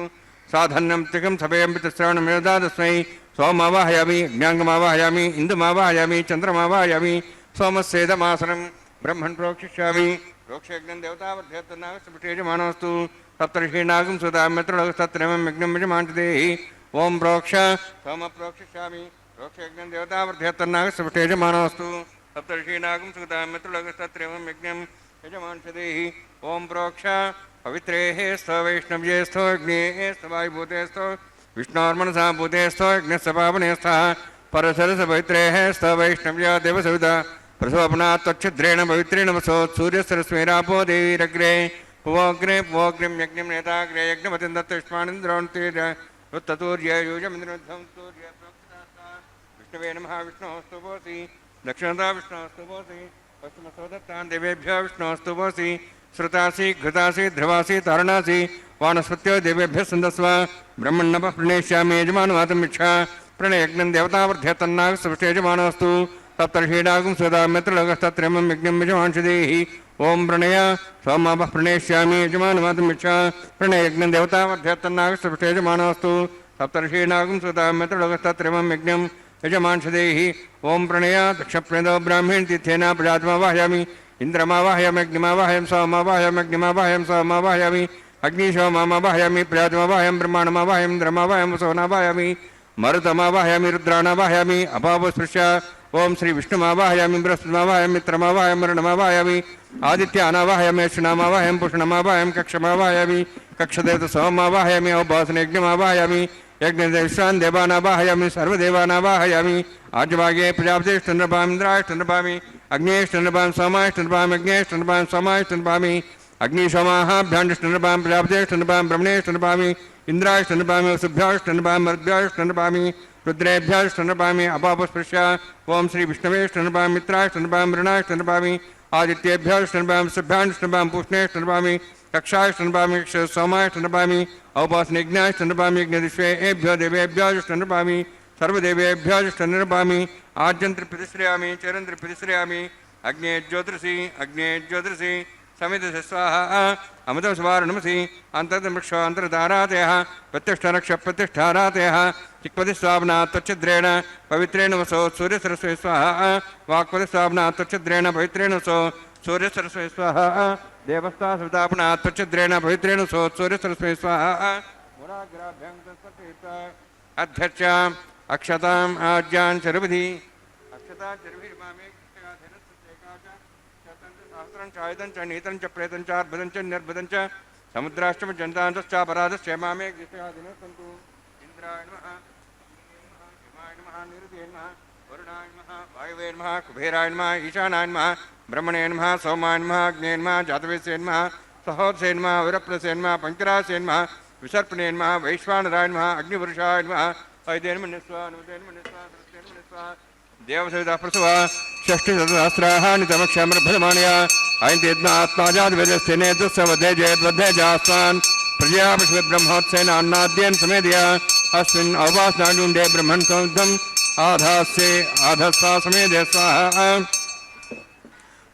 సాధన్యం త్రికం సభయం పితశ్రవణమేదాదస్మై సోమమావాహయామి జ్ఞాంగమావాహయామి ఇందుమావాహయామి చంద్రమావాహయామి సోమస్యేదమాసనం బ్రహ్మణ్ ప్రోక్షిష్యామి ప్రోక్షయజ్ఞం దేవతావర్ధేతనాగస్తేజమానోస్తు సప్తర్షీనాగం సుధామిత్రులస్తత్రేమం యజ్ఞం యజమాంటిదేహి ఓం ప్రోక్ష సోమ ప్రోక్షిష్యామి ప్రోక్షయజ్ఞం దేవతావర్ధేతనాగస్తేజమానోస్తు సప్తర్షీనాగం సుధామిత్రులస్తత్రేమం యజ్ఞం యజమాంటిదేహి ఓం ప్రోక్ష పవిత్రేః స్థో వైష్ణవ్యే స్థో అగ్నేః స్థో వాయుభూతే స్థో విష్ణోర్మనసా భూతే స్థో యజ్ఞస్య పావనే స్థః పరసరస పవిత్రేః స్థో వైష్ణవ్యా దేవసవిత ప్రసోపనా త్వచ్ఛిద్రేణ పవిత్రేణ వసోత్ సూర్యసరస్మేరాపో దేవీరగ్రే పువోగ్రే పువోగ్రిం యజ్ఞం నేతాగ్రే యజ్ఞపతిం దత్తయుష్మానింద్రోణ్తీర వృత్తతూర్యయూజమింద్రధ్వం సూర్య విష్ణవే నమః విష్ణోస్తు భోసి దక్షిణతా విష్ణోస్తు భోసి పశ్చిమసోదత్తాన్ దేవేభ్యో విష్ణోస్తు భోసి श्रुतासी घृतासी ध्रुवासी तारणासी वानस्पत्यो देवेभ्यः सन्दस्व ब्रह्मण्णपः प्रणेष्यामि यजमानवातमिच्छा प्रणयज्ञं देवतावर्ध्यतन्नाग सृष्टेजमानोऽस्तु सप्तर्षीडागं सदा मित्रलोकस्तत्रेमं यज्ञं यजमांशदेहि ओं प्रणय सोमापः प्रणेष्यामि यजमानवातमिच्छा प्रणयज्ञं देवतावर्ध्यतन्नाग सृष्टेजमानोऽस्तु सप्तर्षीडागं सदा मित्रलोकस्तत्रेमं यज्ञं यजमांशदेहि ओं प्रणय दक्षप्रणो ब्राह्मीण तीर्थेन प्रजातमावाहयामि इंद्रमावाहयामि अग्निमावाहयामि सोमावाहयामि अग्निमावाहयामि सोमावाहयामि अग्निशोमावाहयामि प्रजातमावाहयामि ब्रह्माण्डमावाहयामि इंद्रमावाहयामि वसोनावाहयामि मरुतमावाहयामि रुद्राणावाहयामि अपावस्पृश्य ओं श्री विष्णुमावाहयामि बृहस्पतिमावाहयामि मित्रमावाहयामि मरुणमावाहयामि आदित्यानावाहयामि अश्विनामावाहयामि पुष्णमावाहयामि कक्षमावाहयामि कक्षदेवत सोमावाहयामि औपासनयज्ञमावाहयामि यज्ञदेशान् देवानावाहयामि सर्वदेवानावाहयामि आजभागे प्रजापतिष्ठनृपामि इन्द्राष्टनृपामि अग्नेष्टनृपामि सोमाष्टनृपामि अग्नेष्टनृपामि सोमाष्टनृपामि अग्निशोमाभ्याण्डष्टनृपामि प्रजापतिष्ठनृपामि ब्रह्मणेष्टनृपामि इन्द्राष्टनृपामि वसुभ्याष्टनृपामि मरुद्भ्याष्टनृपामि रुद्रेभ्याष्टनृपामि अपापस्पृश्य ओं श्री विष्णवेष्टनृपामि मित्राष्टनृपामि मृणाष्टनृपामि आदित्येभ्याष्टनृपामि शुभ्याष्टनृपामि पूष्णेष्टनृपामि कक्षाष्टनृपामि सोमाष्टनृपामि औपासनयज्ञाष्टनृपामि यज्ञदिष्वेभ्यो देवेभ्याष्टनृपामि सर्वदेवेभ्याष्टनृपामि आद्यन्त्रप्रतिश्रयामि चरन्त्रप्रतिश्रयामि अग्ने ज्योतिषि समितस्य स्वाहा अमृतस्वारणमसि अन्तर्दमृक्षो अन्तर्धारातयः प्रतिष्ठारातयः चिक्पतिस्वाप्ना त्वच्छिद्रेण पवित्रेण वसो सूर्यसरस्वती स्वाहा वाक्पतिस्वाप्ना त्वच्छिद्रेण पवित्रेण वसो सूर्यसरस्वती स्वाहा देवस्ता सवितापना त्वच्छिद्रेण पवित्रेण वसो सूर्यसरस्वती स्वाहा अध्यक्ष अक्षताम् आज्यान् चरुविधि अक्षता चरुभिर्मामे सहस्रं चायुधं च नीतं च प्रेतं च अर्भुतं च निर्भुतं च समुद्राष्टम जन्तान्तश्च अपराधश्च मामे दिनो सन्तु इन्द्राय नमः हिमाय नमः निरुते नमः वरुणाय नमः वायवे नमः कुबेराय नमः ईशानाय नमः ब्रह्मणे नमः सोमाय नमः अग्ने नमः जातवेसे नमः सहोदसे नमः वीरप्रसे नमः पंकरासे नमः विसर्पणे नमः वैश्वानराय नमः अग्निपुरुषाय नमः देवसविता प्रसव षष्टिसहस्राणि तमक्षमर्भमाणया ऐन्तेत्मात्माजाद्वेदस्तेने दुःसवधे जयद्वधे जास्तान् प्रजापतिब्रह्मोत्सेन अन्नाद्येन समेदय अस्मिन् अववासनाडुण्डे ब्रह्मन् संयुक्तम् आधास्ये आधस्सा समेदय स्वाहा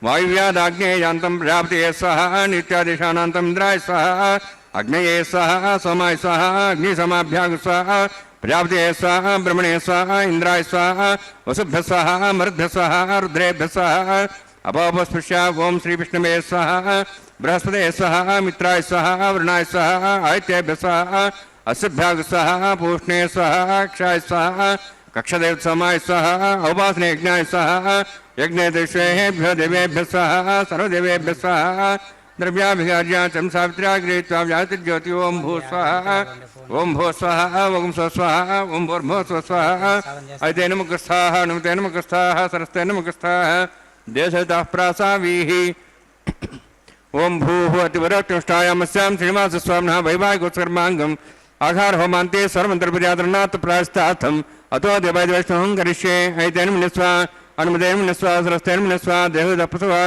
वायुव्यादाग्नेयान्तं प्रजापतये स्वाहा नित्यादिशानान्तम् इन्द्राय स्वाहा अग्नये स्वाहा सोमाय स्वाहा अग्निसमाभ्याग स्वाहा प्रजापतये स्वाहा ब्रह्मणे स्वाहा इंद्राय स्वाहा वसुभ्यः स्वाहा मरुद्भ्यः स्वाहा रुद्रेभ्यः स्वाहा अपोपस्पृश्य ओम श्री विष्णवे स्वाहा बृहस्पतये स्वाहा मित्राय स्वाहा वरुणाय स्वाहा आदित्येभ्यः स्वाहा अस्भ्याग स्वाहा पूष्णे स्वाहा क्षाय स्वाहा कक्षदेव सोमाय स्वाहा औपासने यज्ञाय स्वाहा यज्ञे देवेभ्यो देवेभ्यः स्वाहा सर्वदेवेभ्यः स्वाहा द्रव्याभिगार्या चं सावित्र्या गृहीत्वा व्याहतिर्ज्योति ओम भू स्वाहा ओम भो स्वाहा ओम स्व स्वाहा ओम भूर्भुवः स्व स्वाहा ऐतेन मुखस्थाः नमतेन मुखस्थाः सरस्तेन मुखस्थाः देशतः प्रासावीः ओम भूः अतिवरत्युष्टायामस्यां श्रीनिवासस्वामिनः वैवाहिकोत्सर्माङ्गम् आघार होमान्ते सर्वमन्त्रपर्यादरणात् प्रायश्चार्थम् अतो देवादिवैष्णवं करिष्ये ऐतेन मुनिस्वा अनुमतेन मुनिस्वा सरस्तेन मुनिस्वा देहतः प्रसवा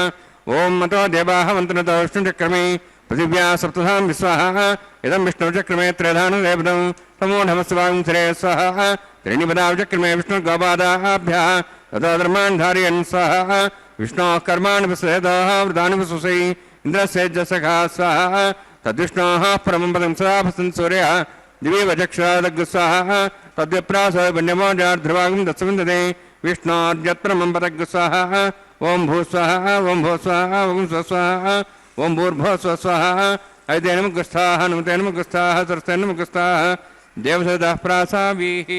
ओम मतो देवाः मन्त्रतो विष्णुचक्रमे पृथिव्या सप्तधाम विस्वाहा इदं विष्णुचक्रमे त्रयधानुदेवदं तमो नमस्वांसरे स्वाहा त्रीणिपदाचक्रमे विष्णुर्गोपादाभ्यः ततो धर्मान् धारयन् स्वाहा विष्णोः कर्माणि विश्वेदः वृदानि विश्वसै इन्द्रस्येजसखा स्वाहा तद्विष्णोः परमं पदं सदा भसन् सूर्यः दिवे वचक्षुरादग्स्वाहा तद्विप्रासो वन्यमोजार्ध्रुवागं दत्सविन्दते विष्णोर्यत्परमं पदग्स्वाहा ओम भू स्वाहा ओम भो स्वाहा ओम स्व स्वाहा ओम भूर्भुवः स्व स्वाहा ऐतेन मुखस्थाः नमतेन मुखस्थाः सरस्तेन मुखस्थाः देवसतः प्रासावीः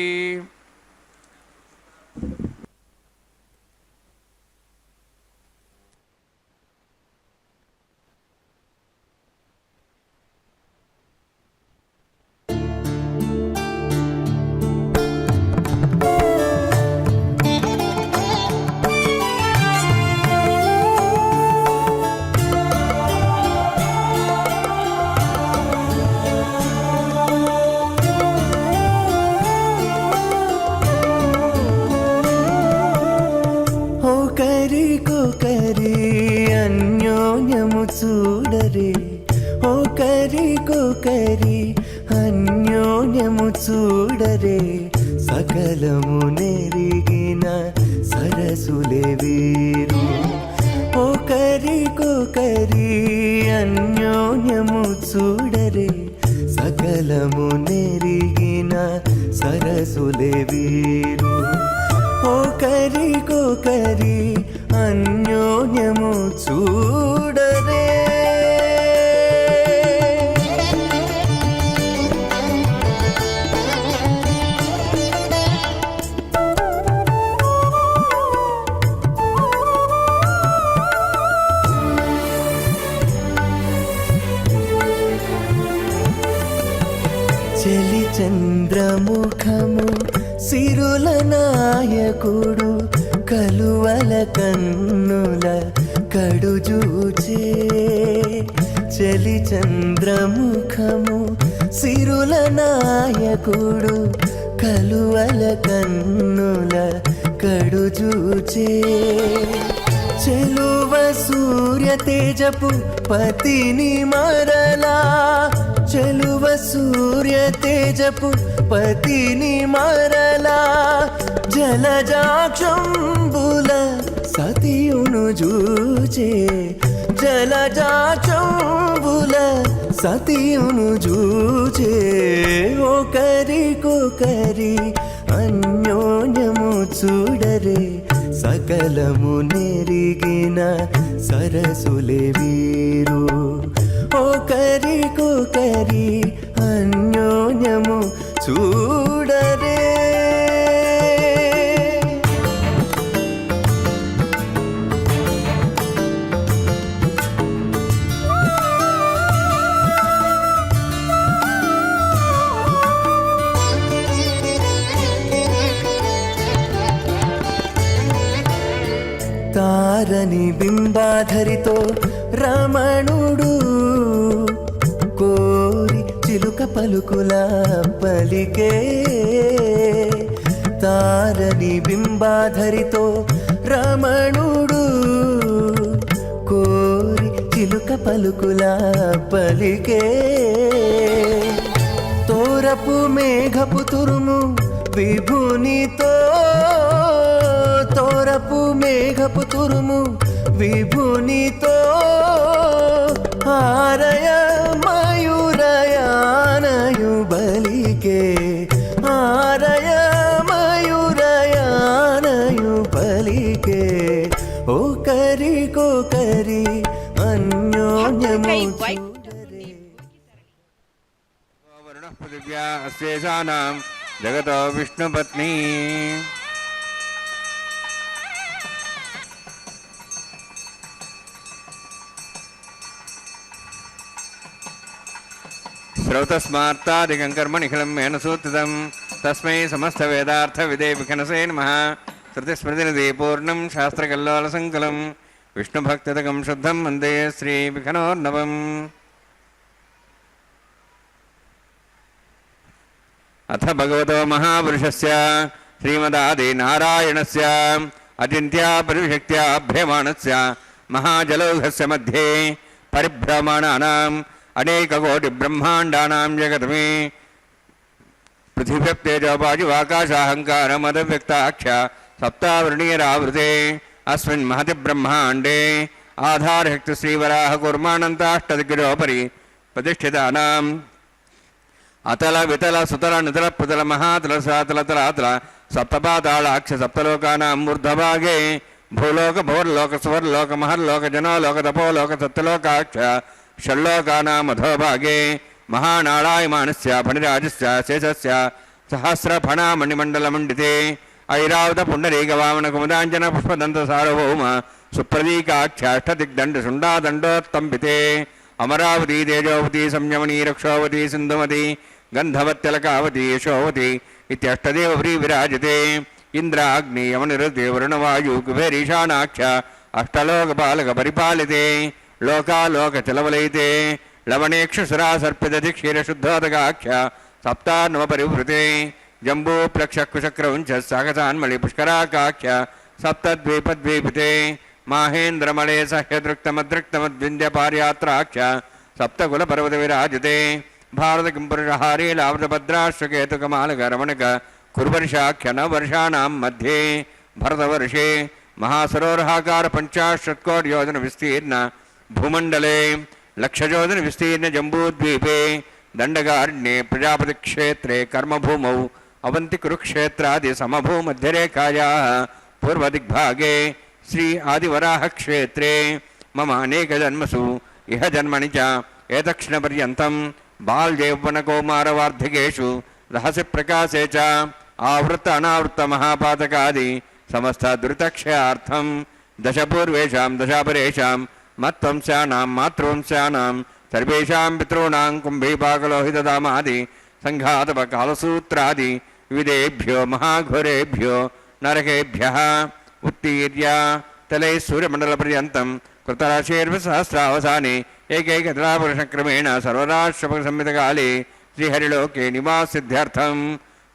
చూడరే ఓ కరి అన్యోన్యము చూడరే సకలము నెరిగిన సరసులే వీరు ఓ కరి అన్యోన్యము చూడరే సకలము నెరిగిన సరసులే వీరు ఓ కరి అన్యోన్యము చూడరే చెలి చంద్రముఖము సిరుల నాయకుడు కలువల కన్నుల కడుజూచే చెలి చంద్రముఖము సిరుల నాయకుడు కలువల కన్నుల కడుజూచే చెలువ సూర్య తేజపు పతిని మరలా చెలువ సూర్య తేజపు పతిని మరలా జలజాక్షంబుల సతియును జూచే జలజాక్షంబుల సతియును జూచే ఓ కరి అన్యోన్యము చూడరే సకలము నెరిగిన సరసులే వీరు ఓ కరి అన్యోన్యము చూడరే తారని బింబాధరితో రమణుడు కోరి చిలుక పలుకుల పలికే తారని బింబాధరితో రమణుడు కోరి చిలుక పలుకులా పలికే తోరపు మేఘపు తురుము విభునితో తోరపు మేఘపు తురుము విభునితో ఆరయ మయూరయానయు బలికే ఆరయ మయూరయానయు బలికే ఒకరికొకరి అన్యోన్యము చూడరే. వరుణః పృథివ్యా అస్యేషానాం జగతో విష్ణుపత్ని. శ్రౌతస్మార్తాదికం కర్మ నిఖిలం మేన సూత్రితం తస్మై సమస్త వేదార్థ విదే విఖనసే నమః. శృతిస్మృతినిధి పూర్ణం శాస్త్రకల్లోల సంకులం విష్ణుభక్తిదకం శుద్ధం వందే శ్రీ విఖనోర్ణవం. అథ భగవతో మహాపురుషస్య శ్రీమదాది నారాయణస్య అచింత్యా పరివిశక్త్యా భ్రమాణస్య మహాజలౌఘస్య మధ్యే పరిభ్రమణానాం అనేకకోటి బ్రహ్మాండానాం జగతమే పృథివ్యప్తేజోపాజివాకాశాహంకారమదవ్యక్తాఖ్య సప్తావృణీరావృతే అస్మిన్ మహతి బ్రహ్మాండే ఆధారశక్తి శ్రీవరాహ కూర్మాణంతాష్టదిగ్గజోపరి ప్రతిష్ఠితానాం అతల వితల సుతల నితల పుతల మహాతల సాతల తలాతల సప్తపాతాళాక్ష సప్తలోకానాం ఊర్ధ్వభాగే భూలోక భోర్లోక సువర్లోక మహర్లోక జనోలోక తపోలోక సత్యలోకాక్ష షల్లోకానాం అధోభాగే మహానాళాయమానస్య ఫణిరాజస్య శేషస్య సహస్రఫణామణిమండలమండితే ఐరావత పుండరీకవామన కుముదాంజన పుష్పదంత సార్వభౌమ సుప్రదీకాక్షాష్టదిగ్దండ శుండాదండోత్తంబితే అమరావతి తేజోవతి సంయమనీ రక్షోవతి సింధుమతి గంధవత్యలకావతి యశోవతి ఇత్యష్టదేవ విరాజతే ఇంద్రాగ్ని యమనిరుతి వరుణవాయు కుబేరీశానాక్ష అష్టలోకపాలక పరిపాలితే లోకాలోక చలవలైతే లవణేక్షుసురాసర్పిదతి క్షీరశుద్ధోదకాఖ్య సప్తాన్వ పరివృతే జంబూ ప్లక్షకుశక్రవంచ సాగసాన్మళి పుష్కరాకాఖ్య సప్తద్వీపద్వీపితే మాహేంద్రమళే సహ్యదృక్తమదృక్తమద్వింధ్యపార్యాత్రాఖ్య సప్తకుల పర్వత విరాజతే భారత కింపురుషహారీ లావృతభద్రాశ్వకేతుకమాలక రమణక కురువర్షాఖ్య నవర్షాణం మధ్యే భరతవర్షే మహాసరోరహాకార పంచాశత్కోట్యోజన విస్తీర్ణ భూమండలే లక్షయోజన విస్తీర్ణ జంబూద్వీపే దండకారణ్యే ప్రజాపతి క్షేత్రే కర్మభూమౌ అవంతి కురుక్షేత్రాది సమభూమధ్యరేఖాయా పూర్వదిగ్భాగే శ్రీ ఆదివరాహ క్షేత్రే మమ అనేక జన్మసు ఇహ జన్మని చ ఏతక్షణ పర్యంతం బాల్యౌవనకౌమారవార్ధికేషు రహస్య ప్రకాశే చ ఆవృత అనావృత మహాపాతకాది సమస్త దురితక్షయార్థం దశపూర్వేషాం దశాపరేషాం మత్వంశానాం మాతృవంశానాం సర్వేషాం పితॄణాం కుంభీపాకలోహితదామాది సంఘాతవ కాలసూత్రాది వివిధేభ్యో మహాఘోరేభ్యో నరకేభ్యః ఉత్తీర్య తలై సూర్యమండలపర్యంతం కృతరాశేర్వసహస్రావసానే ఏకైకతలాపురుషక్రమేణ సర్వరాష్ట్రపసంహితకాలే శ్రీహరిలోకే నివాసిద్ధ్యర్థం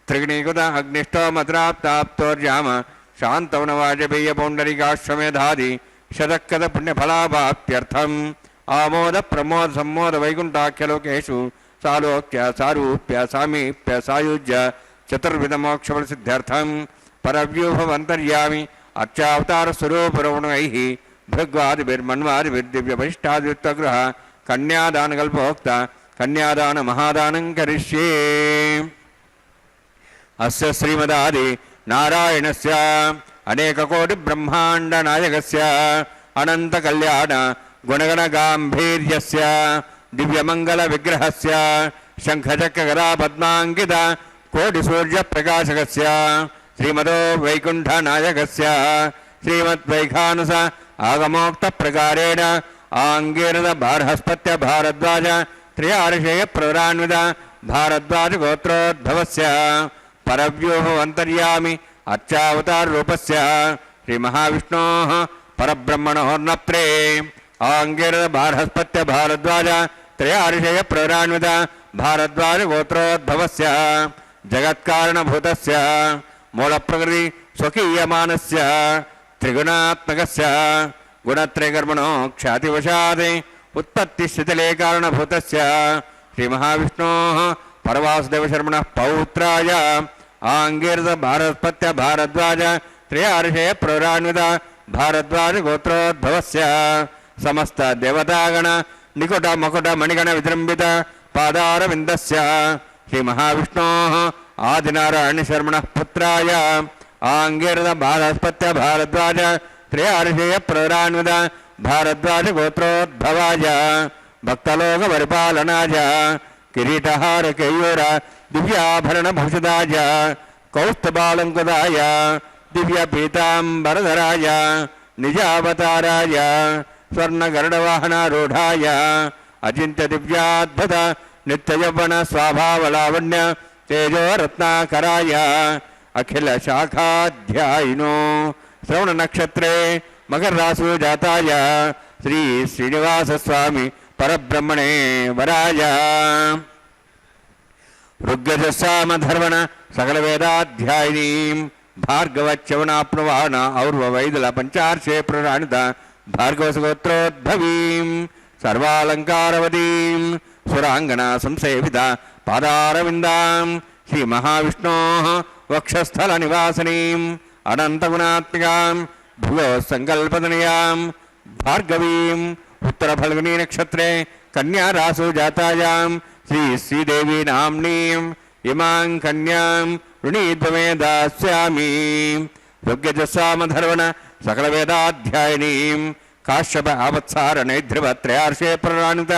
త్రిగుణీకృత అగ్నిష్టోమద్రాప్తాప్తోర్యామ శాంతవనవాజపేయ పౌండరికాశ్వమేధాది శతక్కద పుణ్యఫలాభాప్త్యర్థం ఆమోద ప్రమోద సమ్మోద వైకుంఠాఖ్యలోకేషు సాలోక్య సారూప్య సామీప్య సాయుజ్య చతుర్విధ మోక్షఫల సిద్ధ్యర్థం పరవ్యూహమంతర్యామి అర్చావతార స్వరూపరవణై భృగ్వాదిభిర్మన్వాదిభిర్దివ్యభైష్టాదిత్వగృహ కన్యాదానకల్పోక్త కన్యాదాన మహాదానం కరిష్యే. అస్య శ్రీమదాది నారాయణస్య అనేకకోటి బ్రహ్మాండ నాయకస్య అనంత కళ్యాణ గుణగణ గాంభీర్యస్య దివ్యమంగళ విగ్రహస్య శంఖచక్రగదా పద్మాంకిత కోటి సూర్య ప్రకాశకస్య శ్రీమదో వైకుంఠ నాయకస్య శ్రీమద్వైఖానస ఆగమోక్త ప్రకారేణ ఆంగీరద బార్హస్పత్య భారద్వాజ త్రయార్షేయ ప్రవరాన్విత భారద్వాజ గోత్రోద్భవస్య పరవ్యూహమంతర్యామి అర్చావతార రూపస్య శ్రీ మహావిష్ణోః పరబ్రహ్మణోర్నప్రే ఆంగీరద బార్హస్పత్య భారద్వాజ త్రయార్షేయ ప్రవరాన్విత భారద్వాజ గోత్రోద్భవస్య జగత్కారణభూతస్య మూలప్రకృతి స్వకీయమానస్య త్రిగుణాత్మకస్య గుణత్రయకర్మణో ఖ్యాతివశాత్ उत्पत्तिस्थितिले कारणभूतस्य श्रीमहाविष्णोः परवासुदेवशर्मणः पौत्राय आङ्गीरसभारतपत्य भारद्वाज त्रयार्षे प्रौरान्वित भारद्वाज गोत्रोद्भवस्य समस्त देवतागण निकुट मकुट मणिगण विजृम्भित पादारविन्दस्य श्रीमहाविष्णोः आदिनारायणशर्मणः पुत्राय आङ्गीरसभारतपत्य भारद्वाज त्रयार्षे प्रौरान्वित भारद्वाज गोत्रोद्भवाय भक्तलोक परिपालनाय किरीटहार केयूर दिव्याभरणभूषिताय कौस्तुभालङ्कृताय दिव्यपीताम्बरधराय निजावताराय स्वर्णगरुडवाहनारूढाय अचिन्त्य दिव्याद्भुत नित्ययौवन स्वाभावलावण्य तेजोरत्नाकराय अखिल शाखाध्यायिनो श्रवणनक्षत्रे मकरराशौ जाताय श्री श्रीनिवासस्वामी परब्रह्मणे वराय ऋग्यजस्सामधर्वण सकलवेदाध्यायिनीं भार्गवच्यवनाप्नुवाण और्ववैदुल पञ्चार्षे प्रराणित भार्गवसुगोत्रोद्भवीं सर्वालङ्कारवतीं सुराङ्गना संसेविता पादारविन्दां श्रीमहाविष्णोः वक्षस्थलनिवासिनीम् अनन्तगुणात्मिकां भुवो सङ्कल्पतनयां भार्गवीम् उत्तरफल्गुनी नक्षत्रे कन्या रासु जातायां श्री श्रीदेवी नाम्नीं इमां कन्यां ऋणीद्वमे दास्यामि योग्यजस्सामधर्वण सकलवेदाध्यायिनीं काश्यप आवत्सारणैध्रुवत्रयार्षे प्रराणित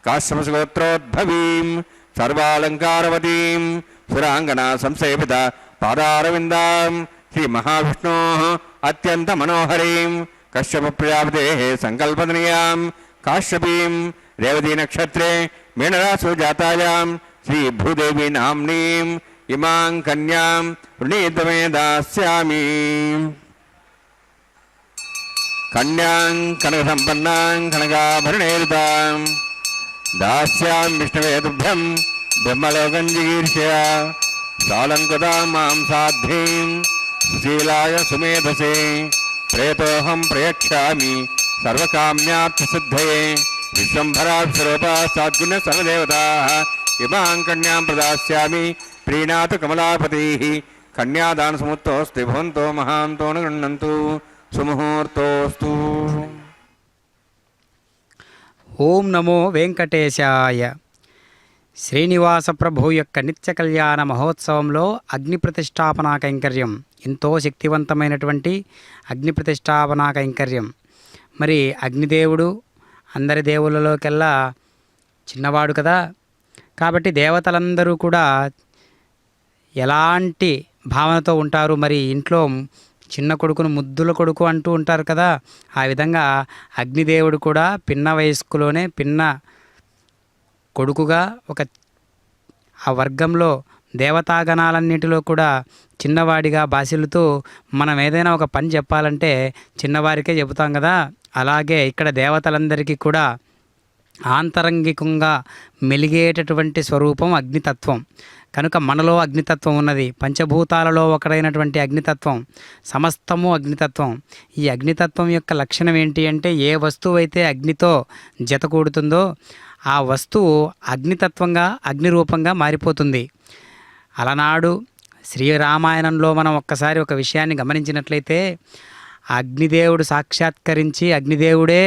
काश्यपसुगोत्रोद्भवीं सर्वालङ्कारवतीं सुराङ्गना संसेविता पादारविन्दां श्रीमहाविष्णोः अत्यन्तमनोहरीं कश्यप प्रजापतेः सङ्कल्पतनयां काश्यपीं रेवती नक्षत्रे मीनरासु जातायां श्री भूदेवी नाम्नीं इमां कन्यां ऋणीद्वमे दास्यामि कन्यां कनकसम्पन्नां कनकाभरणैरुतां दास्यां विष्णवे तुभ्यं ब्रह्मलोकं जिगीर्षया सालङ्कृतां मां साध्वीं सुशीलाय सुमेधसे प्रेतोऽहं प्रयच्छामि सर्वकाम्यार्थसिद्धये विश्वम्भराक्षरूपा साद्गुण्य सर्वदेवताः इमां कन्यां प्रदास्यामि प्रीणातु कमलापतिः कन्यादानसमुत्तोऽस्ति भवन्तो महान्तो न गृह्णन्तु सुमुहूर्तोऽस्तु। ఓం నమో వెంకటేశాయ. శ్రీనివాస ప్రభు యొక్క నిత్య కళ్యాణ మహోత్సవంలో అగ్ని ప్రతిష్టాపనా కైంకర్యం ఎంతో శక్తివంతమైనటువంటి అగ్ని ప్రతిష్టాపనా కైంకర్యం. మరి అగ్నిదేవుడు అందరి దేవుళ్ళలోకెల్లా చిన్నవాడు కదా, కాబట్టి దేవతలందరూ కూడా ఎలాంటి భావనతో ఉంటారు. మరి ఇంట్లో చిన్న కొడుకును ముద్దుల కొడుకు అంటూ ఉంటారు కదా, ఆ విధంగా అగ్నిదేవుడు కూడా పిన్న వయస్కులోనే పిన్న కొడుకుగా ఆ వర్గంలో దేవతాగణాలన్నిటిలో కూడా చిన్నవాడిగా బాసిల్లుతూ మనం ఏదైనా ఒక పని చెప్పాలంటే చిన్నవారికే చెబుతాం కదా, అలాగే ఇక్కడ దేవతలందరికీ కూడా ఆంతరంగికంగా మెలిగేటటువంటి స్వరూపం అగ్నితత్వం. కనుక మనలో అగ్నితత్వం ఉన్నది. పంచభూతాలలో ఒకడైనటువంటి అగ్నితత్వం, సమస్తము అగ్నితత్వం. ఈ అగ్నితత్వం యొక్క లక్షణం ఏంటి అంటే, ఏ వస్తువు అయితే అగ్నితో జతకూడుతుందో ఆ వస్తువు అగ్నితత్వంగా అగ్నిరూపంగా మారిపోతుంది. అలనాడు శ్రీరామాయణంలో మనం ఒక్కసారి ఒక విషయాన్ని గమనించినట్లయితే, అగ్నిదేవుడు సాక్షాత్కరించి అగ్నిదేవుడే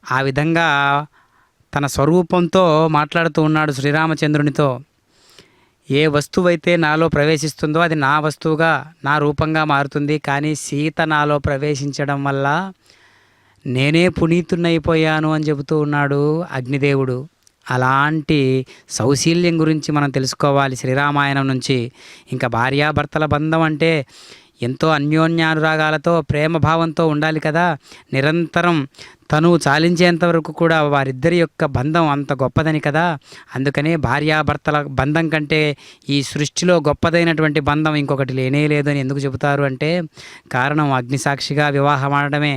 ఆ విధంగా తన స్వరూపంతో మాట్లాడుతూ ఉన్నాడు శ్రీరామచంద్రునితో. ఏ వస్తువైతే నాలో ప్రవేశిస్తుందో అది నా వస్తువుగా నా రూపంగా మారుతుంది, కానీ సీత నాలో ప్రవేశించడం వల్ల నేనే పునీతున్నైపోయాను అని చెబుతూ ఉన్నాడు అగ్నిదేవుడు. అలాంటి సౌశీల్యం గురించి మనం తెలుసుకోవాలి శ్రీరామాయణం నుంచి. ఇంకా భార్యాభర్తల బంధం అంటే ఎంతో అన్యోన్యానురాగాలతో ప్రేమభావంతో ఉండాలి కదా. నిరంతరం తను చాలించేంత వరకు కూడా వారిద్దరి యొక్క బంధం అంత గొప్పదని కదా. అందుకనే భార్యాభర్తల బంధం కంటే ఈ సృష్టిలో గొప్పదైనటువంటి బంధం ఇంకొకటి లేనే లేదని ఎందుకు చెబుతారు అంటే, కారణం అగ్నిసాక్షిగా వివాహం ఆడడమే.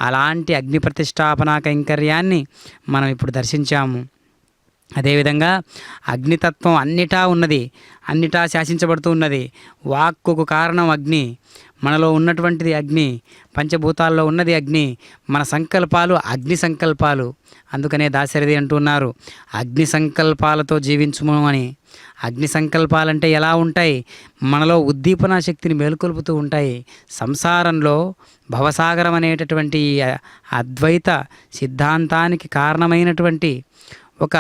అలాంటి అగ్ని ప్రతిష్టాపనా కైంకర్యాన్ని మనం ఇప్పుడు దర్శించాము. అదేవిధంగా అగ్నితత్వం అన్నిటా ఉన్నది, అన్నిటా శాసించబడుతూ ఉన్నది. వాక్కుకు కారణం అగ్ని, మనలో ఉన్నటువంటిది అగ్ని, పంచభూతాల్లో ఉన్నది అగ్ని, మన సంకల్పాలు అగ్ని సంకల్పాలు. అందుకనే దాశరథి అంటున్నారు అగ్ని సంకల్పాలతో జీవించుము అని. అగ్ని సంకల్పాలంటే ఎలా ఉంటాయి? మనలో ఉద్దీపనా శక్తిని మేలుకొల్పుతూ ఉంటాయి. సంసారంలో భవసాగరం అనేటటువంటి అద్వైత సిద్ధాంతానికి కారణమైనటువంటి ఒక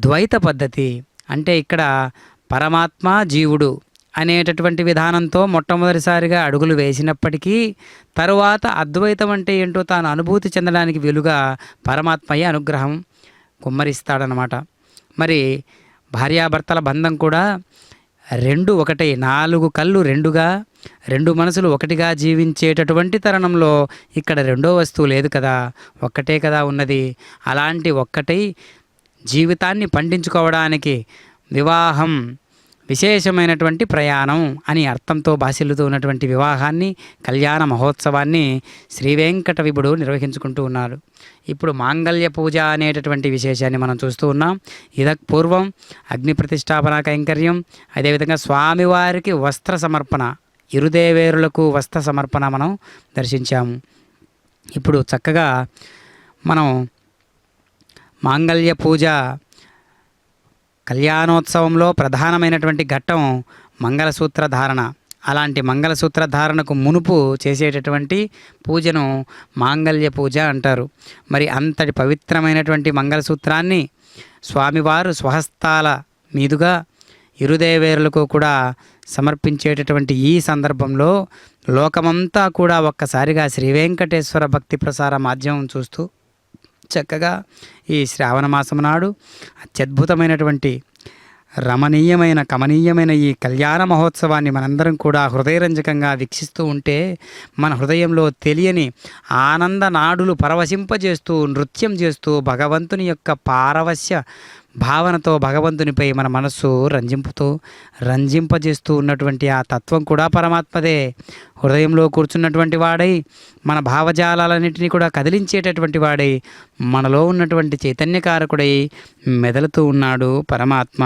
ద్వైత పద్ధతి, అంటే ఇక్కడ పరమాత్మ జీవుడు అనేటటువంటి విధానంతో మొట్టమొదటిసారిగా అడుగులు వేసినప్పటికీ తరువాత అద్వైతం అంటే ఏంటో తాను అనుభూతి చెందడానికి వీలుగా పరమాత్మయ్య అనుగ్రహం కుమ్మరిస్తాడనమాట. మరి భార్యాభర్తల బంధం కూడా రెండు ఒకటే, 4 కళ్ళు రెండుగా, 2 మనసులు ఒకటిగా జీవించేటటువంటి తరుణంలో ఇక్కడ రెండో వస్తువు లేదు కదా, ఒక్కటే కదా ఉన్నది. అలాంటి ఒక్కటై జీవితాన్ని పండించుకోవడానికి వివాహం విశేషమైనటువంటి ప్రయాణం అని అర్థంతో భాసిల్లుతూ ఉన్నటువంటి వివాహాన్ని, కళ్యాణ మహోత్సవాన్ని శ్రీ వెంకట విభుడు నిర్వహించుకుంటూ ఉన్నారు. ఇప్పుడు మాంగళ్య పూజ అనేటటువంటి విశేషాన్ని మనం చూస్తూ ఉన్నాం. ఇదక్ పూర్వం అగ్ని ప్రతిష్టాపన కైంకర్యం, అదేవిధంగా స్వామివారికి వస్త్ర సమర్పణ, ఇరుదేవేరులకు వస్త్ర సమర్పణ మనం దర్శించాము. ఇప్పుడు చక్కగా మనం మాంగళ్య పూజ కళ్యాణోత్సవంలో ప్రధానమైనటువంటి ఘట్టం మంగళసూత్ర ధారణ. అలాంటి మంగళసూత్ర ధారణకు మునుపు చేసేటటువంటి పూజను మాంగళ్య పూజ అంటారు. మరి అంతటి పవిత్రమైనటువంటి మంగళసూత్రాన్ని స్వామివారు స్వహస్తాల మీదుగా ఇరుదేవేరులకు కూడా సమర్పించేటటువంటి ఈ సందర్భంలో లోకమంతా కూడా ఒక్కసారిగా శ్రీ వెంకటేశ్వర భక్తి ప్రసార మాధ్యమం చూస్తూ చక్కగా ఈ శ్రావణ మాసం నాడు అత్యద్భుతమైనటువంటి రమణీయమైన కమనీయమైన ఈ కళ్యాణ మహోత్సవాన్ని మనందరం కూడా హృదయరంజకంగా వీక్షిస్తూ ఉంటే మన హృదయంలో తెలియని ఆనంద నాడులు పరవశింపజేస్తూ నృత్యం చేస్తూ భగవంతుని యొక్క పారవశ్య భావనతో భగవంతునిపై మన మనస్సు రంజింపజేస్తూ ఉన్నటువంటి ఆ తత్వం కూడా పరమాత్మదే. హృదయంలో కూర్చున్నటువంటి వాడై మన భావజాలాలన్నింటినీ కూడా కదిలించేటటువంటి వాడై మనలో ఉన్నటువంటి చైతన్యకారకుడై మెదలుతూ ఉన్నాడు పరమాత్మ.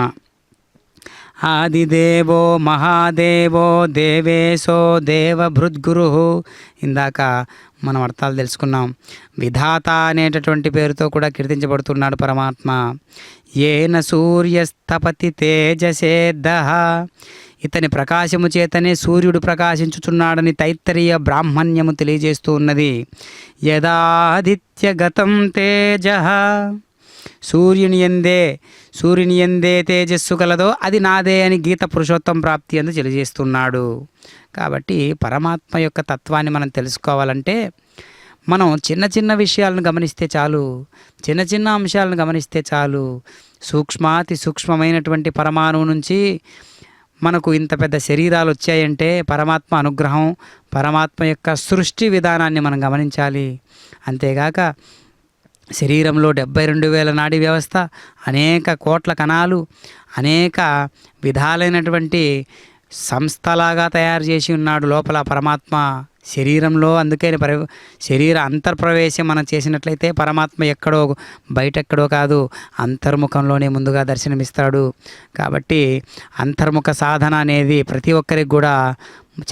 ఆదిదేవో మహాదేవో దేవేశో దేవభృద్గురు. ఇందాక మనం అర్థాలు తెలుసుకున్నాం. విధాత అనేటటువంటి పేరుతో కూడా కీర్తించబడుతున్నాడు పరమాత్మ. ఏన సూర్యస్తపతి తేజసేద్దః, ఇతని ప్రకాశము చేతనే సూర్యుడు ప్రకాశించుచున్నాడని తైత్తరీయ బ్రాహ్మణ్యము తెలియజేస్తూ ఉన్నది. యదాదిత్యగతం తేజః, సూర్యుని ఎందే తేజస్సు కలదో అది నాదే అని గీత పురుషోత్తం ప్రాప్తి అందు తెలియజేస్తున్నాడు. కాబట్టి పరమాత్మ యొక్క తత్వాన్ని మనం తెలుసుకోవాలంటే మనం చిన్న చిన్న విషయాలను గమనిస్తే చాలు, చిన్న చిన్న అంశాలను గమనిస్తే చాలు. సూక్ష్మాతి సూక్ష్మమైనటువంటి పరమాణువు నుంచి మనకు ఇంత పెద్ద శరీరాలు వచ్చాయంటే పరమాత్మ అనుగ్రహం, పరమాత్మ యొక్క సృష్టి విధానాన్ని మనం గమనించాలి. అంతేగాక శరీరంలో 72,000 నాడీ వ్యవస్థ, అనేక కోట్ల కణాలు, అనేక విధాలైనటువంటి సంస్థలాగా తయారు చేసి ఉన్నాడు లోపల పరమాత్మ శరీరంలో. అందుకే శరీర అంతర్ప్రవేశం మనం చేసినట్లయితే పరమాత్మ ఎక్కడో బయటెక్కడో కాదు, అంతర్ముఖంలోనే ముందుగా దర్శనమిస్తాడు. కాబట్టి అంతర్ముఖ సాధన అనేది ప్రతి ఒక్కరికి కూడా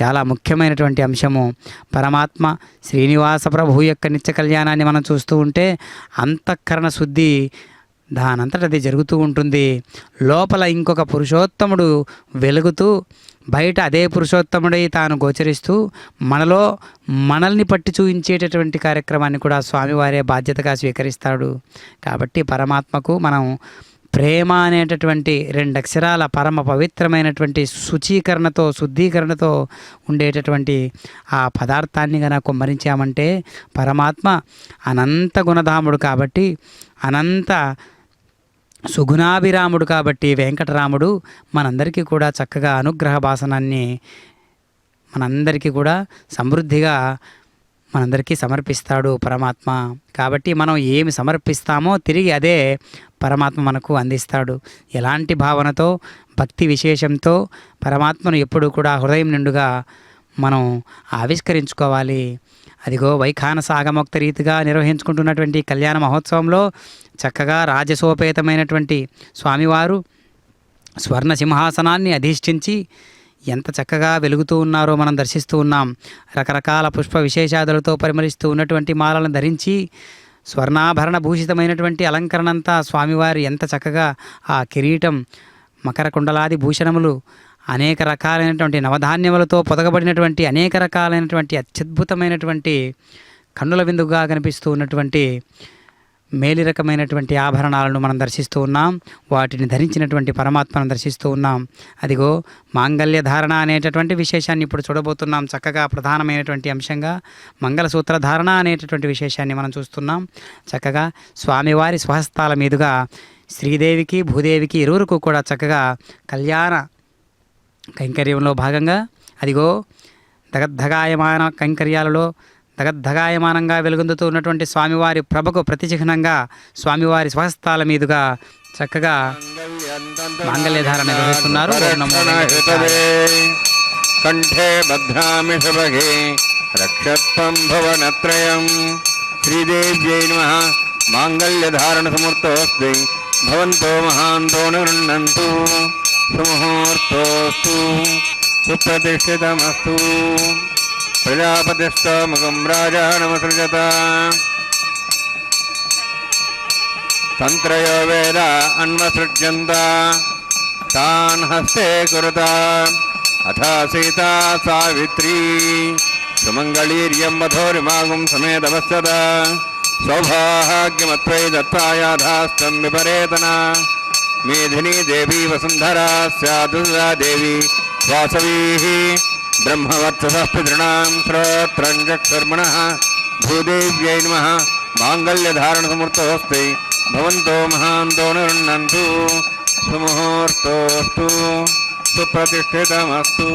చాలా ముఖ్యమైనటువంటి అంశము. పరమాత్మ శ్రీనివాస ప్రభు యొక్క నిత్య కళ్యాణాన్ని మనం చూస్తూ ఉంటే అంతఃకరణ శుద్ధి దానంతట అది జరుగుతూ ఉంటుంది. లోపల ఇంకొక పురుషోత్తముడు వెలుగుతూ బయట అదే పురుషోత్తముడై తాను గోచరిస్తూ మనలో మనల్ని పట్టి చూపించేటటువంటి కార్యక్రమాన్ని కూడా స్వామివారే బాధ్యతగా స్వీకరిస్తాడు. కాబట్టి పరమాత్మకు మనం ప్రేమ అనేటటువంటి 2 అక్షరాల పరమ పవిత్రమైనటువంటి శుచీకరణతో శుద్ధీకరణతో ఉండేటటువంటి ఆ పదార్థాన్ని గన కుమ్మరించామంటే పరమాత్మ అనంత గుణధాముడు కాబట్టి, అనంత సుగుణాభిరాముడు కాబట్టి వెంకటరాముడు మనందరికీ కూడా చక్కగా అనుగ్రహ భాసనాన్ని మనందరికీ కూడా సమృద్ధిగా మనందరికీ సమర్పిస్తాడు పరమాత్మ. కాబట్టి మనం ఏమి సమర్పిస్తామో తిరిగి అదే పరమాత్మ మనకు అందిస్తాడు. ఎలాంటి భావనతో భక్తి విశేషంతో పరమాత్మను ఎప్పుడూ కూడా హృదయం నిండుగా మనం ఆవిష్కరించుకోవాలి. అదిగో వైఖానస ఆగమోక్త రీతిగా నిర్వహించుకుంటున్నటువంటి కళ్యాణ మహోత్సవంలో చక్కగా రాజసోపేతమైనటువంటి స్వామివారు స్వర్ణ సింహాసనాన్ని అధిష్ఠించి ఎంత చక్కగా వెలుగుతూ ఉన్నారో మనం దర్శిస్తూ ఉన్నాం. రకరకాల పుష్ప విశేషాదులతో పరిమళిస్తూ ఉన్నటువంటి మాలను ధరించి స్వర్ణాభరణ భూషితమైనటువంటి అలంకరణంతా స్వామివారి ఎంత చక్కగా ఆ కిరీటం, మకర కుండలాది భూషణములు, అనేక రకాలైనటువంటి నవధాన్యములతో పొదగబడినటువంటి అనేక రకాలైనటువంటి అత్యద్భుతమైనటువంటి కన్నుల విందుగా కనిపిస్తూ ఉన్నటువంటి మేలి రకమైనటువంటి ఆభరణాలను మనం దర్శిస్తూ ఉన్నాం. వాటిని ధరించినటువంటి పరమాత్మను దర్శిస్తూ ఉన్నాం. అదిగో మాంగళ్య ధారణ అనేటటువంటి విశేషాన్ని ఇప్పుడు చూడబోతున్నాం. చక్కగా ప్రధానమైనటువంటి అంశంగా మంగళసూత్ర ధారణ అనేటటువంటి విశేషాన్ని మనం చూస్తున్నాం. చక్కగా స్వామివారి స్వహస్తాల మీదుగా శ్రీదేవికి భూదేవికి ఇరువురికి కూడా చక్కగా కళ్యాణ కైంకర్యంలో భాగంగా అదిగో దగద్ధగాయమాన కైంకర్యాలలో దగద్ధగాయమానంగా వెలుగొందుతూ ఉన్నటువంటి స్వామివారి ప్రభకు ప్రతిచిహ్నంగా స్వామివారి స్వహస్తాల మీదుగా చక్కగా మాంగళ్యధారణ నిర్వహిస్తున్నారు. కంఠే బధ్నామి శుభగే రక్షత్వం భువనత్రయం. శ్రీదేవ్యై నమః. మాంగళ్యధారణ సమూర్తోస్తి భవంతో మహాంతో నిరుణంతు. సుముహూర్తోస్తు సుప్రతిష్ఠితమస్తు. ప్రజాపతిస్తముఖం రాజానమసృజత. తంత్రయో వేద అన్వసృజ్యంత తాన్ హస్తే కురుత. అథ సీతా సావిత్రీ సుమంగళీర్యం వధోరిమాగుం సమేతవస్తద. సౌభాగ్యమత్వై దత్తాయాధాస్తం విపరేతన. మేధినీ దేవీ వసుంధరా స్యాదులా దేవి వాసవీ. బ్రహ్మవర్చసః పితॄణాం శ్రోత్రం చక్షుర్మణః. భూదేవ్యై నమః. మాంగళ్యధారణ సమూర్తోస్తి భవంతో మహాంతో నిరుణంతు. సుముహూర్తోస్తు సుప్రతిష్ఠితమస్తు.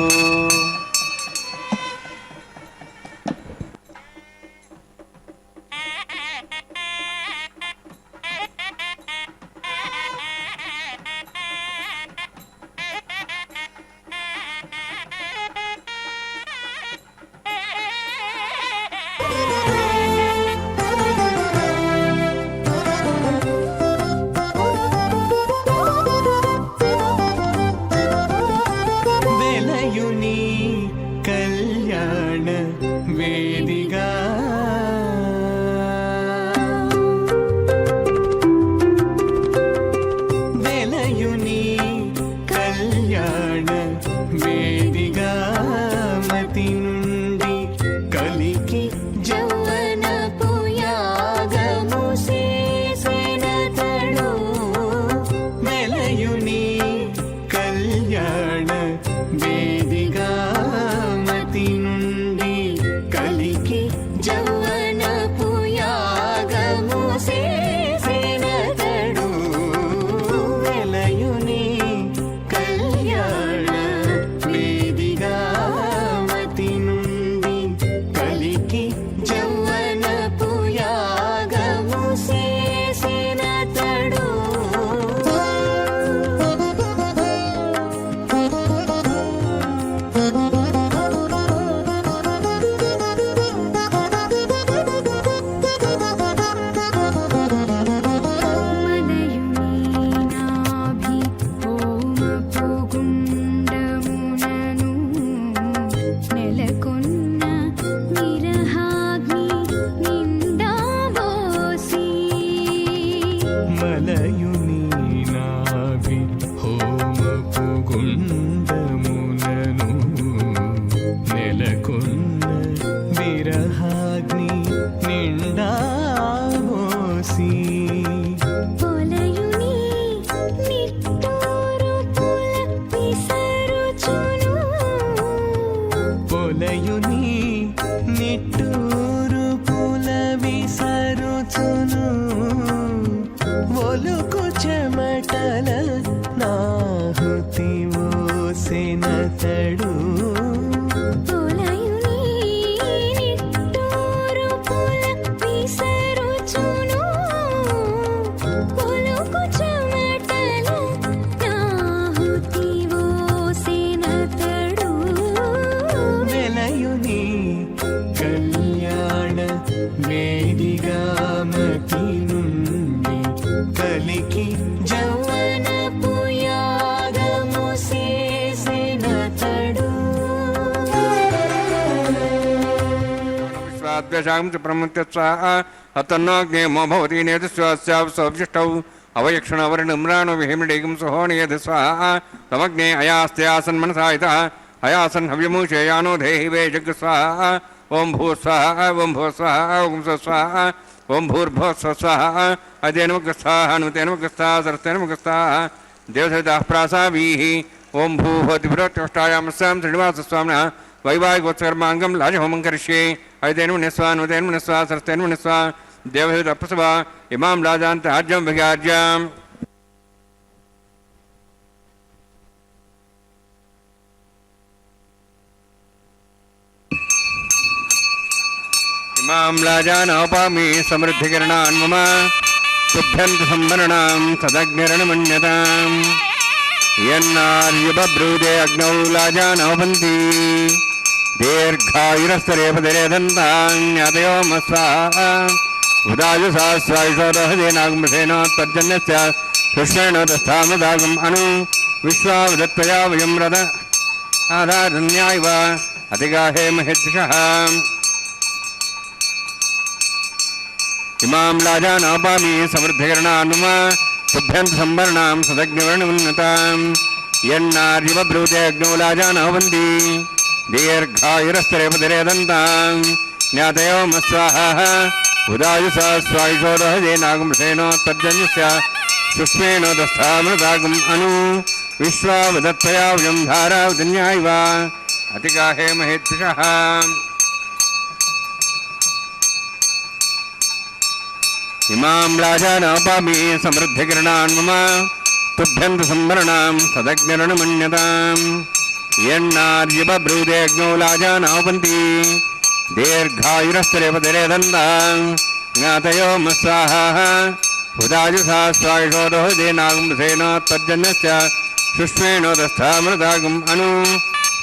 द्वेषां च प्रमुत्य स्वाहा हतन्नोऽग्नेमो भवति नेतुस्वास्यावसोऽभिष्टौ अवयक्षणवर्णम्राणो विहिमृडेगं सुहोणयेध स्वाहा तमग्ने अयास्ते आसन्मनसा इतः अयासन् हव्यमूषेयानो देहि वे जग स्वाहा ओं भूः स्वाहा ओं भूः स्वाहा ओं स्वाहा ओं भूर्भुवः स्वाहा अदेनमुखस्थाः हनुमतेनमुखस्थाः सरस्तेनमुखस्थाः देवसविताः प्रासावीः ओं भूभवतिभ्रोत्युष्टायामस्यां श्रीनिवासस्वामिनः वैवाहिकोत्सर्माङ्गं लाजहोमं करिष्ये अयतेनमुनिस्वा नुतेनमुनिस्वा सरस्तेनमुनिस्वा देवसवितप्रसवा इमां लाजान्तराज्यं विगाज्याम् इमां लाजानोपामि समृद्धिकरणान् मम तुभ्यन्त संवरणां सदग्निरणमन्यताम् यन्नार्यबभ्रूदे अग्नौ लाजानोपन्ति दीर्घायुरस्तरेपदरे दन्तान्यातयो मस्वाहा उदायुसास्वायुषोदहदेनागमसेन तर्जन्यस्य कृष्णेन दस्थामदागम् अनु विश्वावदत्तया वयं रद आधारण्यायव अधिगाहे महेद्विषः इमां लाजानोपामि समृद्धिकरणान् मम तुभ्यन्त संवरणां सदग्निवर्णमुन्नताम् यन्नार्यबभ्रूते अग्नौ लाजानोपन्ति दीर्घायुरस्तरेपदरे दन्ताम् ज्ञातयो मस्वाहा उदायुसास्वायुषोदहदेनागमसेन तर्जन्यस्य सुष्मेण दस्थामृतागम् अनु विश्वावदत्तया वयं धारावदन्यायव अतिगाहे महेद्विषः इमां लाजानोपामि समृद्धिकरणान् मम तुभ्यन्त संवरणां सदग्निरणमन्यताम् यन्नार्यबभ्रूते अग्नौ लाजानोपन्ति दीर्घायुरस्तरेपदरे दन्ताम् ज्ञातयो मस्वाहा उदायुसास्वायुषोदहदेनागमसेन तर्जन्यस्य सुष्मेणोदस्थामृतागम् अनु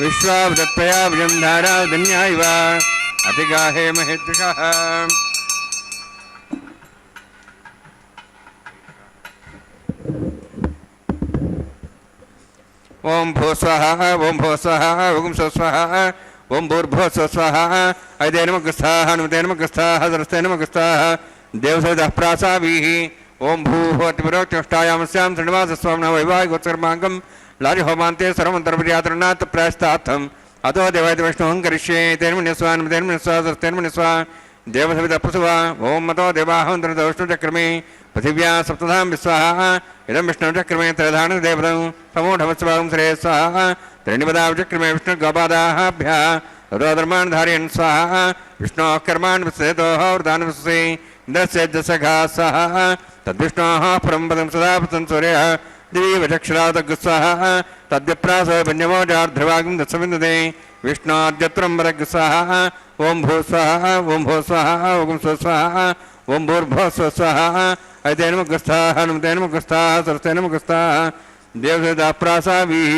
विश्वावदत्तया वयं धारावदन्यायव अतिगाहे महेद्विषः ओं भू स्वाहा ओं भू स्वाहा ओं स्वाहा ओं भूर्भुवः स्वाहा अयतेनमुखस्थाः हनुमतेनमुखस्थाः सरस्तेनमुखस्थाः देवसवितः प्रासावीः ओं भूभवतिभ्रोत्युष्टायामस्यां श्रीनिवासस्वामिनः वैवाहिकोत्सर्माङ्गं लाजहोमान्ते सर्वमन्तर्पर्यातरणात् प्रायश्चार्थम् अतो देवायति वैष्णवं करिष्ये तेनमुनिस्वा नुतेनमुनिस्वा सरस्तेनमुनिस्वा देवसवितः ओं मतो देवाहन्तर्दौष्णुचक्रमे पृथिव्या सप्तधां विस्वाहा इदं विष्णुचक्रमे त्रयधानदेवतं समूढमस्वां श्रेय स्वाहा त्रीणिपदाचक्रमे विष्णुगोपादाभ्यः रुद्रधर्मान् धारयन् स्वाहा विष्णोः कर्मान् विस्सेतोः वृतान् विस्से इन्द्रस्य दशघा स्वाहा तद्विष्णोः परं पदं सदा पतन् सूर्यः दिवीवचक्षुरादग्स्वाहा तद्विप्रासो पञ्चमोजार्ध्रवागं दत्सविन्दते विष्णोर्जत्रं वरग्स्वाहा ओं भू स्वाहा ओं भू स्वाहा ओं स्वस्वाहा ओं भूर्भुवः स्वाहा अयतेनमुखस्थाः हनुमतेनमुखस्थाः सरस्तेनमुखस्थाः देवसवितः प्रासावीः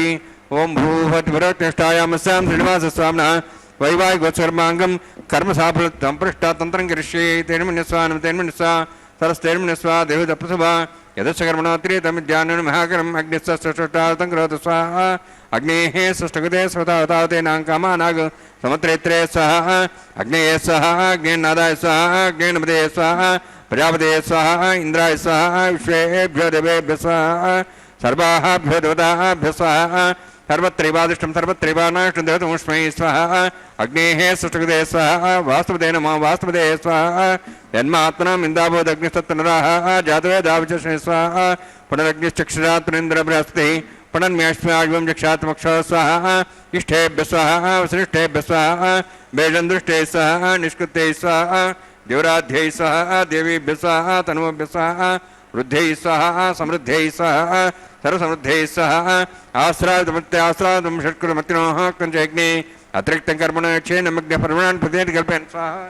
ओं भूभवतिभ्रोत्युष्टायामस्यां श्रीनिवासस्वामिनः वैवाहिकोत्सर्माङ्गं कर्मसाफलत्वं पृष्ठातन्त्रं करिष्ये तेनमुनिस्वा नुतेनमुनिस्वा सरस्तेनमुनिस्वा देवसवितः यदस्कर्मणोत्तरीतमिद्यान्नं महाकरम् अग्निस्सष्टावतं करोतु स्वाहा अग्नेः षष्ठगते स्वतावतावतेनाङ्कामानाग समत्रेत्रे स्वाहा अग्नेये स्वाहा अग्नेन्नादाय स्वाहा अग्नेन्नमदे स्वाहा प्रजापते स्वाहा इंद्राय स्वाहा विश्वेभ्यो देवेभ्यो स्वाहा सर्वाभ्यो देवताभ्यो स्वाहा सर्वत्रैवादिष्टं सर्वत्रैवानाष्टं देवतमुष्मै स्वाहा अग्नेः षष्ठगते स्वाहा वास्तवते नमो वास्तवते स्वाहा जन्मात्मनम् इन्दाभोदग्निस्तत्तनराः जातवेदाविचष्णे स्वाहा पुनरग्निश्चक्षुरात् पुनेन्द्र बृहस्पतिः पुनन्म्याश्वायुवं जक्षात्मक्षः स्वाहा इष्टेभ्यः स्वाहा वसिष्ठेभ्यः स्वाहा बेजन्दुष्टे स्वाहा निष्कृते स्वाहा देवराध्यै स्वाहा देवीभ्यः स्वाहा तनुभ्यः स्वाहा वृद्ध्यै स्वाहा समृद्ध्यै स्वाहा सर्वसमृद्ध्यै स्वाहा आश्रादमत्याश्रादं षट्कृतमतिनोः कञ्चयज्ञे अतिरिक्तं कर्मण क्षेनमग्नपर्वणान् प्रत्येन कल्पयन् स्वाहा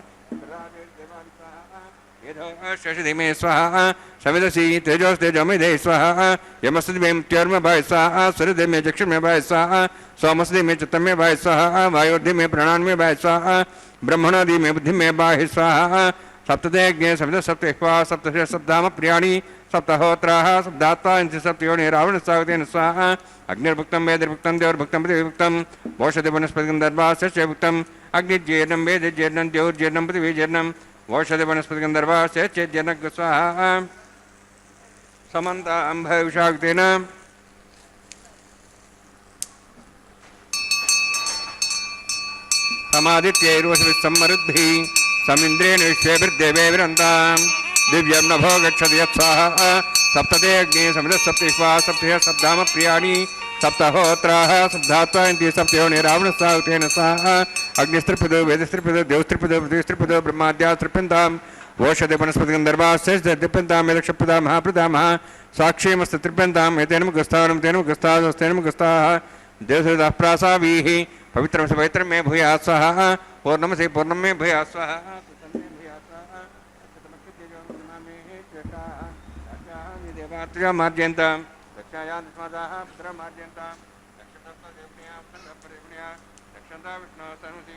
शशिधिमे स्वाहा सविदसि तेजोस्तेजोमेधे स्वाहा यमस्तिमे चर्मभाय स्वाहा सूर्यदेमे चक्षुर्मे भाय स्वाहा सोमस्तिमे चित्तमे भाय स्वाहा वायोर्धिमे प्राणान्मे भाय स्वाहा ब्रह्मणादिमे बुद्धिमे बाहि स्वाहा सप्तते अग्ने सविद सप्तह्वा सप्तशे सप्ताम प्रियाणि सप्तहोत्राः शब्दात्वा इंसि सप्तयोनि रावणस्तावतेन स्वाहा अग्निर्भुक्तं वेदिर्भुक्तं देवर्भुक्तं पृथिवीभुक्तं वोषधि वनस्पतिगं दर्भास्य भुक्तं अग्निजीर्णं वेदिजीर्णं द्यौर्जीर्णं पृथिवीजीर्णं वोषधि वनस्पतिगं दर्भास्य चेज्जनक स्वाहा समन्तां भविषाक्तेन समादित्यैरोषभिस्सम्मरुद्भिः समिन्द्रेण विश्वेभिर्देवेभिरन्ताम् दिव्यं नभो गच्छति यत्स्वाहा सप्तते अग्निः समितः सप्तिष्वा सप्तः सप्ताम प्रियाणि सप्तहोत्राः सप्तात्वा इति सप्तयोनि रावणस्तावतेन स्वाहा अग्निस्त्रिपदो वेदस्त्रिपदो देवस्त्रिपदो पृथ्वीस्त्रिपदो ब्रह्माद्यास्त्रिप्यन्ताम् ओषधि वनस्पतिगं दर्भास्त्रिप्यन्ताम् यदक्षप्रदा महाप्रदामः साक्षीमस्त्रिप्यन्ताम् एतेन मुखस्थानं तेन मुखस्थास्तेन मुखस्थाः देवसुतः प्रासावीः पवित्रं स पवित्रं मे भूयात् स्वाहा पूर्णमसि पूर्णं मे भूयात् स्वाहा मार्जयन्तां दक्षायां स्मदाः पुत्रमार्जयन्तां रक्षन्ता विष्णु सनुति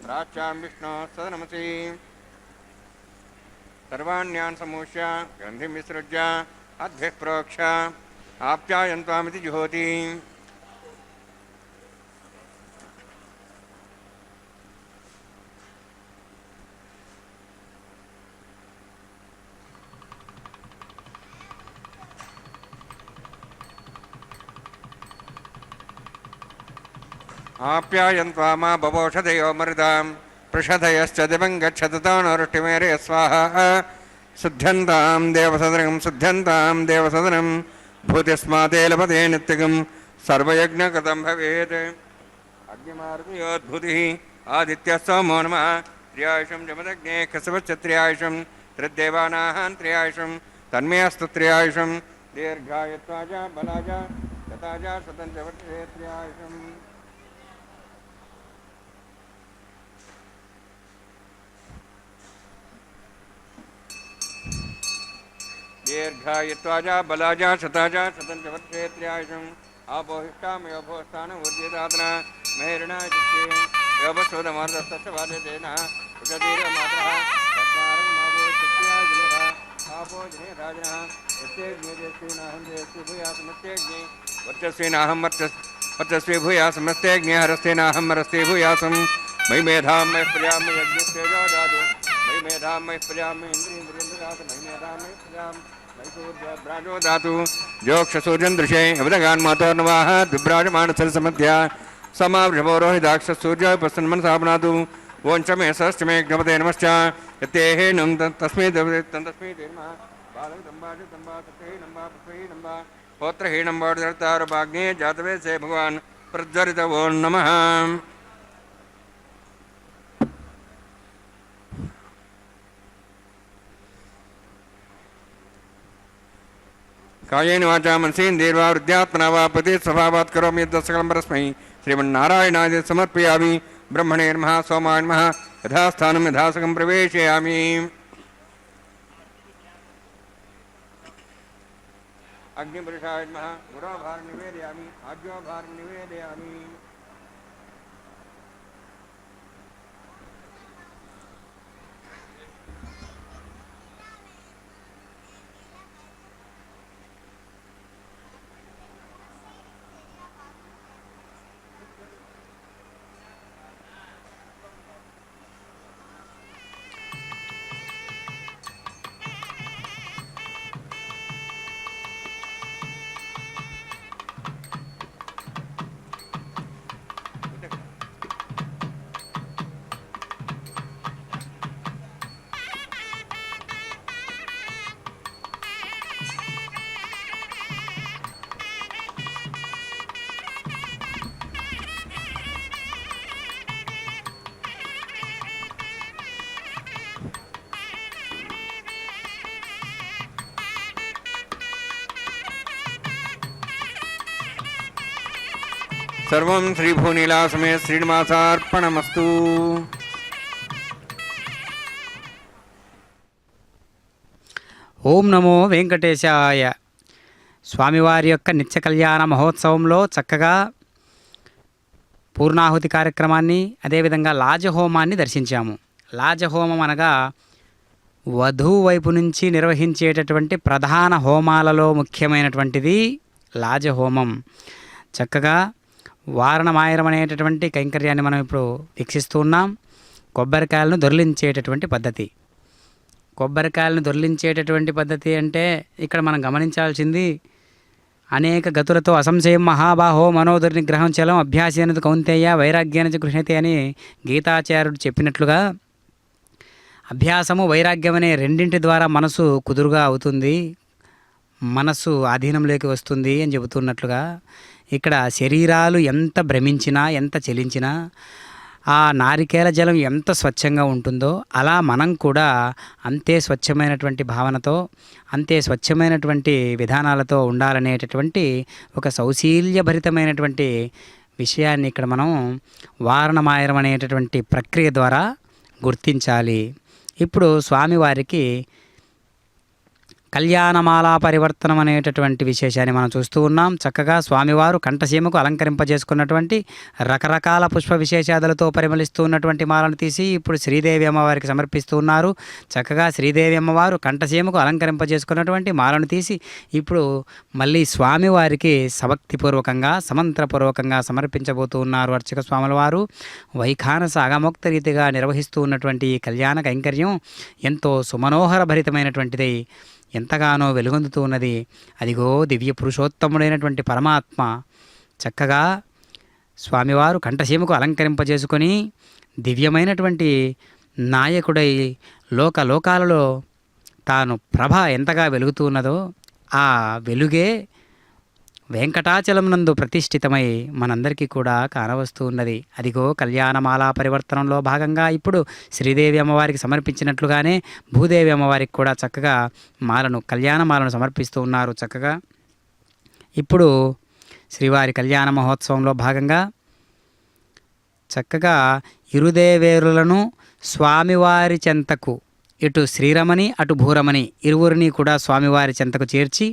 प्राच्यां विष्णु सदनमसि सर्वाण्यान् समूष्य ग्रन्थिं विसृज्य अद्भिः प्रोक्ष आप्यायन्त्वामिति जुहोति आप्यायन्त्वामा बवोषधयो मरुतां पृषधयश्च दिवं गच्छततानोरुष्टिमेरे स्वाहा शुद्ध्यन्तां देवसदनं भूतिस्माते लभते नित्यगं सर्वयज्ञकृतं भवेत् अग्निमारुतयोद्भूतिः आदित्यः सोमो नमः त्र्यायुषं जमदग्ने कसवश्च त्र्यायुषं त्रिदेवानां त्र्यायुषं तन्मे अस्तु त्र्यायुषं दीर्घायुत्वाज बलाज गताज शतं च वर्षे त्र्यायुषम् दीर्घायुत्वाजा बलाजा शताजा शतं च वर्षे त्र्यायुषम् आपोहिष्टामयोभोस्थानं ऊर्जितात्ना महेरणा चित्ते योपशोधमार्दस्तस्य बाध्यतेन उषधीरमात्रः आपो जने राजनः यस्तेऽग्निर्यस्तेनाहं देयस्ते भूयासमस्तेऽग्नि वर्चस्वेनाहं वर्चस्वे भूयासमस्तेऽग्नि हरस्तेनाहं हरस्ते भूयासं मयि मेधां मयि प्रियां मयि यज्ञस्तेजो दातु मयि मेधां मयि प्रियां मयि इन्द्रियेन्द्रियेन्द्रदातु मयि मेधां मयि प्रियां ब्राजो धातु जोक्षसूर्यं दृशे अवदगान् मातोर्नवाः दुब्राजमानसरसमध्या समावृषभो रोहिदाक्षसूर्य प्रसन्मनसा पुनातु वोञ्चमे सहस्रमे ज्ञपते नमश्च यत्तेः नं तस्मै तस्मै ते नमः बालकदम्बाजदम्बासते नम्बा पुष्पै नम्बा पौत्रहीनं वाडुधर्तारुपाग्ने जातवे से भगवान् प्रज्वलित वो नमः कायेन वाचा मनसेन्द्रियर्वा वृद्ध्यात्मना वा पति स्वभावात् करोमि यद्दशकलं परस्मै श्रीमन्नारायणाय समर्पयामि ब्रह्मणे नमः सोमाय नमः यथास्थानं यथासकं प्रवेशयामि अग्निपुरुषाय नमः गुरोभारं निवेदयामि आज्ञोभारं निवेदयामि सर्वं श्रीभूनीलासमे श्रीनिवासार्पणमस्तु। ఓం నమో వెంకటేశాయ. స్వామివారి యొక్క నిత్య కళ్యాణ మహోత్సవంలో చక్కగా పూర్ణాహుతి కార్యక్రమాన్ని అదేవిధంగా లాజహోమాన్ని దర్శించాము. లాజహోమం అనగా వధువు వైపు నుంచి నిర్వహించేటటువంటి ప్రధాన హోమాలలో ముఖ్యమైనటువంటిది లాజహోమం. చక్కగా వారణమాయరం అనేటటువంటి కైంకర్యాన్ని మనం ఇప్పుడు వీక్షిస్తూ ఉన్నాం. కొబ్బరికాయలను దొర్లించేటటువంటి పద్ధతి. కొబ్బరికాయలను దొర్లించేటటువంటి పద్ధతి అంటే ఇక్కడ మనం గమనించాల్సింది, అనేక గతులతో అసంశయం మహాబాహో మనోదుర్నిగ్రహం చలం అభ్యాసేనది కౌంతేయ వైరాగ్యానికి గృహ్యతే అని గీతాచార్యుడు చెప్పినట్లుగా అభ్యాసము వైరాగ్యం అనే రెండింటి ద్వారా మనసు కుదురుగా అవుతుంది, మనస్సు ఆధీనంలోకి వస్తుంది అని చెబుతున్నట్లుగా ఇక్కడ శరీరాలు ఎంత భ్రమించినా ఎంత చలించినా ఆ నారికేల జలం ఎంత స్వచ్ఛంగా ఉంటుందో అలా మనం కూడా అంతే స్వచ్ఛమైనటువంటి భావనతో అంతే స్వచ్ఛమైనటువంటి విధానాలతో ఉండాలనేటటువంటి ఒక సౌశీల్యభరితమైనటువంటి విషయాన్ని ఇక్కడ మనం వారణమాయరం అనేటటువంటి ప్రక్రియ ద్వారా గుర్తించాలి. ఇప్పుడు స్వామివారికి కళ్యాణమాలా పరివర్తనం అనేటటువంటి విశేషాన్ని మనం చూస్తూ ఉన్నాం. చక్కగా స్వామివారు కంఠసీమకు అలంకరింపజేసుకున్నటువంటి రకరకాల పుష్ప విశేషాదులతో పరిమళిస్తూ ఉన్నటువంటి మాలను తీసి ఇప్పుడు శ్రీదేవి అమ్మవారికి సమర్పిస్తూ ఉన్నారు. చక్కగా శ్రీదేవి అమ్మవారు కంఠసీమకు అలంకరింపజేసుకున్నటువంటి మాలను తీసి ఇప్పుడు మళ్ళీ స్వామివారికి సభక్తిపూర్వకంగా సమంత్రపూర్వకంగా సమర్పించబోతూ ఉన్నారు అర్చక స్వాముల వారు. వైఖానస అగమోక్త రీతిగా నిర్వహిస్తూ ఉన్నటువంటి ఈ కళ్యాణ కైంకర్యం ఎంతో సుమనోహర భరితమైనటువంటిది, ఎంతగానో వెలుగొందుతూ ఉన్నది. అదిగో దివ్య పురుషోత్తముడైనటువంటి పరమాత్మ చక్కగా స్వామివారు కంఠసీమకు అలంకరింపజేసుకొని దివ్యమైనటువంటి నాయకుడై లోకాలలో తాను ప్రభ ఎంతగా వెలుగుతూ ఉన్నదో ఆ వెలుగే వెంకటాచలం నందు ప్రతిష్ఠితమై మనందరికీ కూడా కానవస్తూ ఉన్నది. అదిగో కళ్యాణమాలా పరివర్తనంలో భాగంగా ఇప్పుడు శ్రీదేవి అమ్మవారికి సమర్పించినట్లుగానే భూదేవి అమ్మవారికి కూడా చక్కగా కళ్యాణమాలను సమర్పిస్తూ ఉన్నారు. చక్కగా ఇప్పుడు శ్రీవారి కళ్యాణ మహోత్సవంలో భాగంగా చక్కగా ఇరుదేవేరులను స్వామివారి చెంతకు, ఇటు శ్రీరమణి అటు భూరమణి ఇరువురిని కూడా స్వామివారి చెంతకు చేర్చి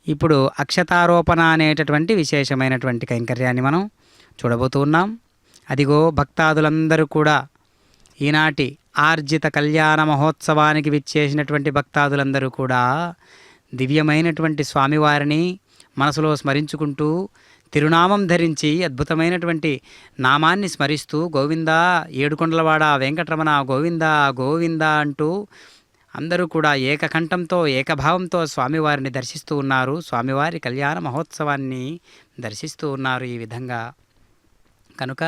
ఇప్పుడు అక్షతారోపణ అనేటటువంటి విశేషమైనటువంటి కైంకర్యాన్ని మనం చూడబోతూ ఉన్నాం. అదిగో భక్తాదులందరూ కూడా ఈనాటి ఆర్జిత కళ్యాణ మహోత్సవానికి విచ్చేసినటువంటి భక్తాదులందరూ కూడా దివ్యమైనటువంటి స్వామివారిని మనసులో స్మరించుకుంటూ తిరునామం ధరించి అద్భుతమైనటువంటి నామాన్ని స్మరిస్తూ గోవిందా ఏడుకొండలవాడ వెంకటరమణ గోవిందా గోవిందా అంటూ అందరూ కూడా ఏకకంఠంతో ఏకభావంతో స్వామివారిని దర్శిస్తూ ఉన్నారు. స్వామివారి కళ్యాణ మహోత్సవాన్ని దర్శిస్తూ ఉన్నారు ఈ విధంగా. కనుక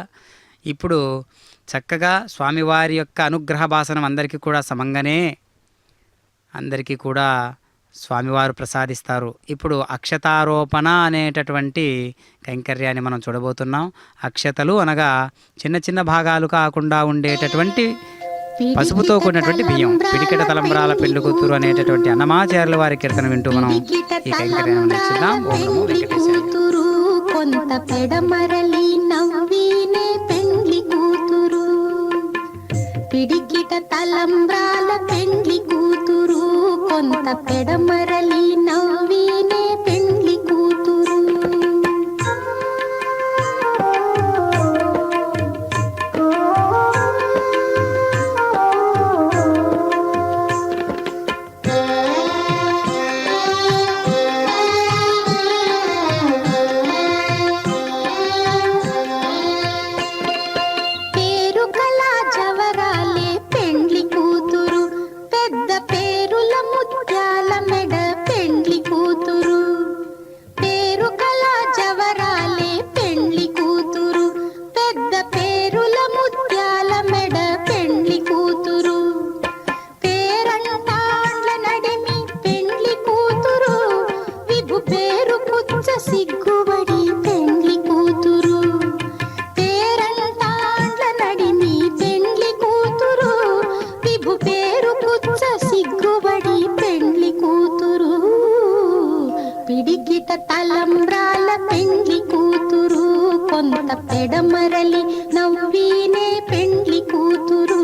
ఇప్పుడు చక్కగా స్వామివారి యొక్క అనుగ్రహ భాసనం అందరికీ కూడా సమంగానే అందరికీ కూడా స్వామివారు ప్రసాదిస్తారు. ఇప్పుడు అక్షతారోపణ అనేటటువంటి కైంకర్యాన్ని మనం చూడబోతున్నాం. అక్షతలు అనగా చిన్న చిన్న భాగాలు కాకుండా ఉండేటటువంటి పసుపుతో కూడినటువంటి బియ్యం, పిడికెట తలంబ్రాల పెళ్లి కూతురు అనేటటువంటి అన్నమాచార్యుల వారి కీర్తన వింటూ మనం ఈ కైంకర్యాన్ని నేర్చుదాం. ఓం నమో వెంకటేశాయ. కొంత పెడమరలి నవ్వినే పెండ్లి కూతురు, పిడికిట తలంబ్రాల పెండ్లి కూతురు, కొంత పెడమరలి నవ్వినే పెండ్లి కూతురు. సిగ్గుబడి పెండ్లి కూతురు, పేరంటాండ్ల నడిమి పెండ్లి కూతురు, విభు పేరు పుచ్చ సిగ్గుబడి పెండ్లి కూతురు, పిడికిట తలంబ్రాల పెండ్లి కూతురు, కొంత పెడమరలి నవ్వినే పెండ్లి కూతురు.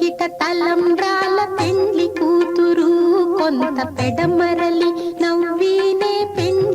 ముంగిట తలంబ్రాల పెండ్లి కూతురు కొంత పెడమరలి నవ్వీనే పెండ్లి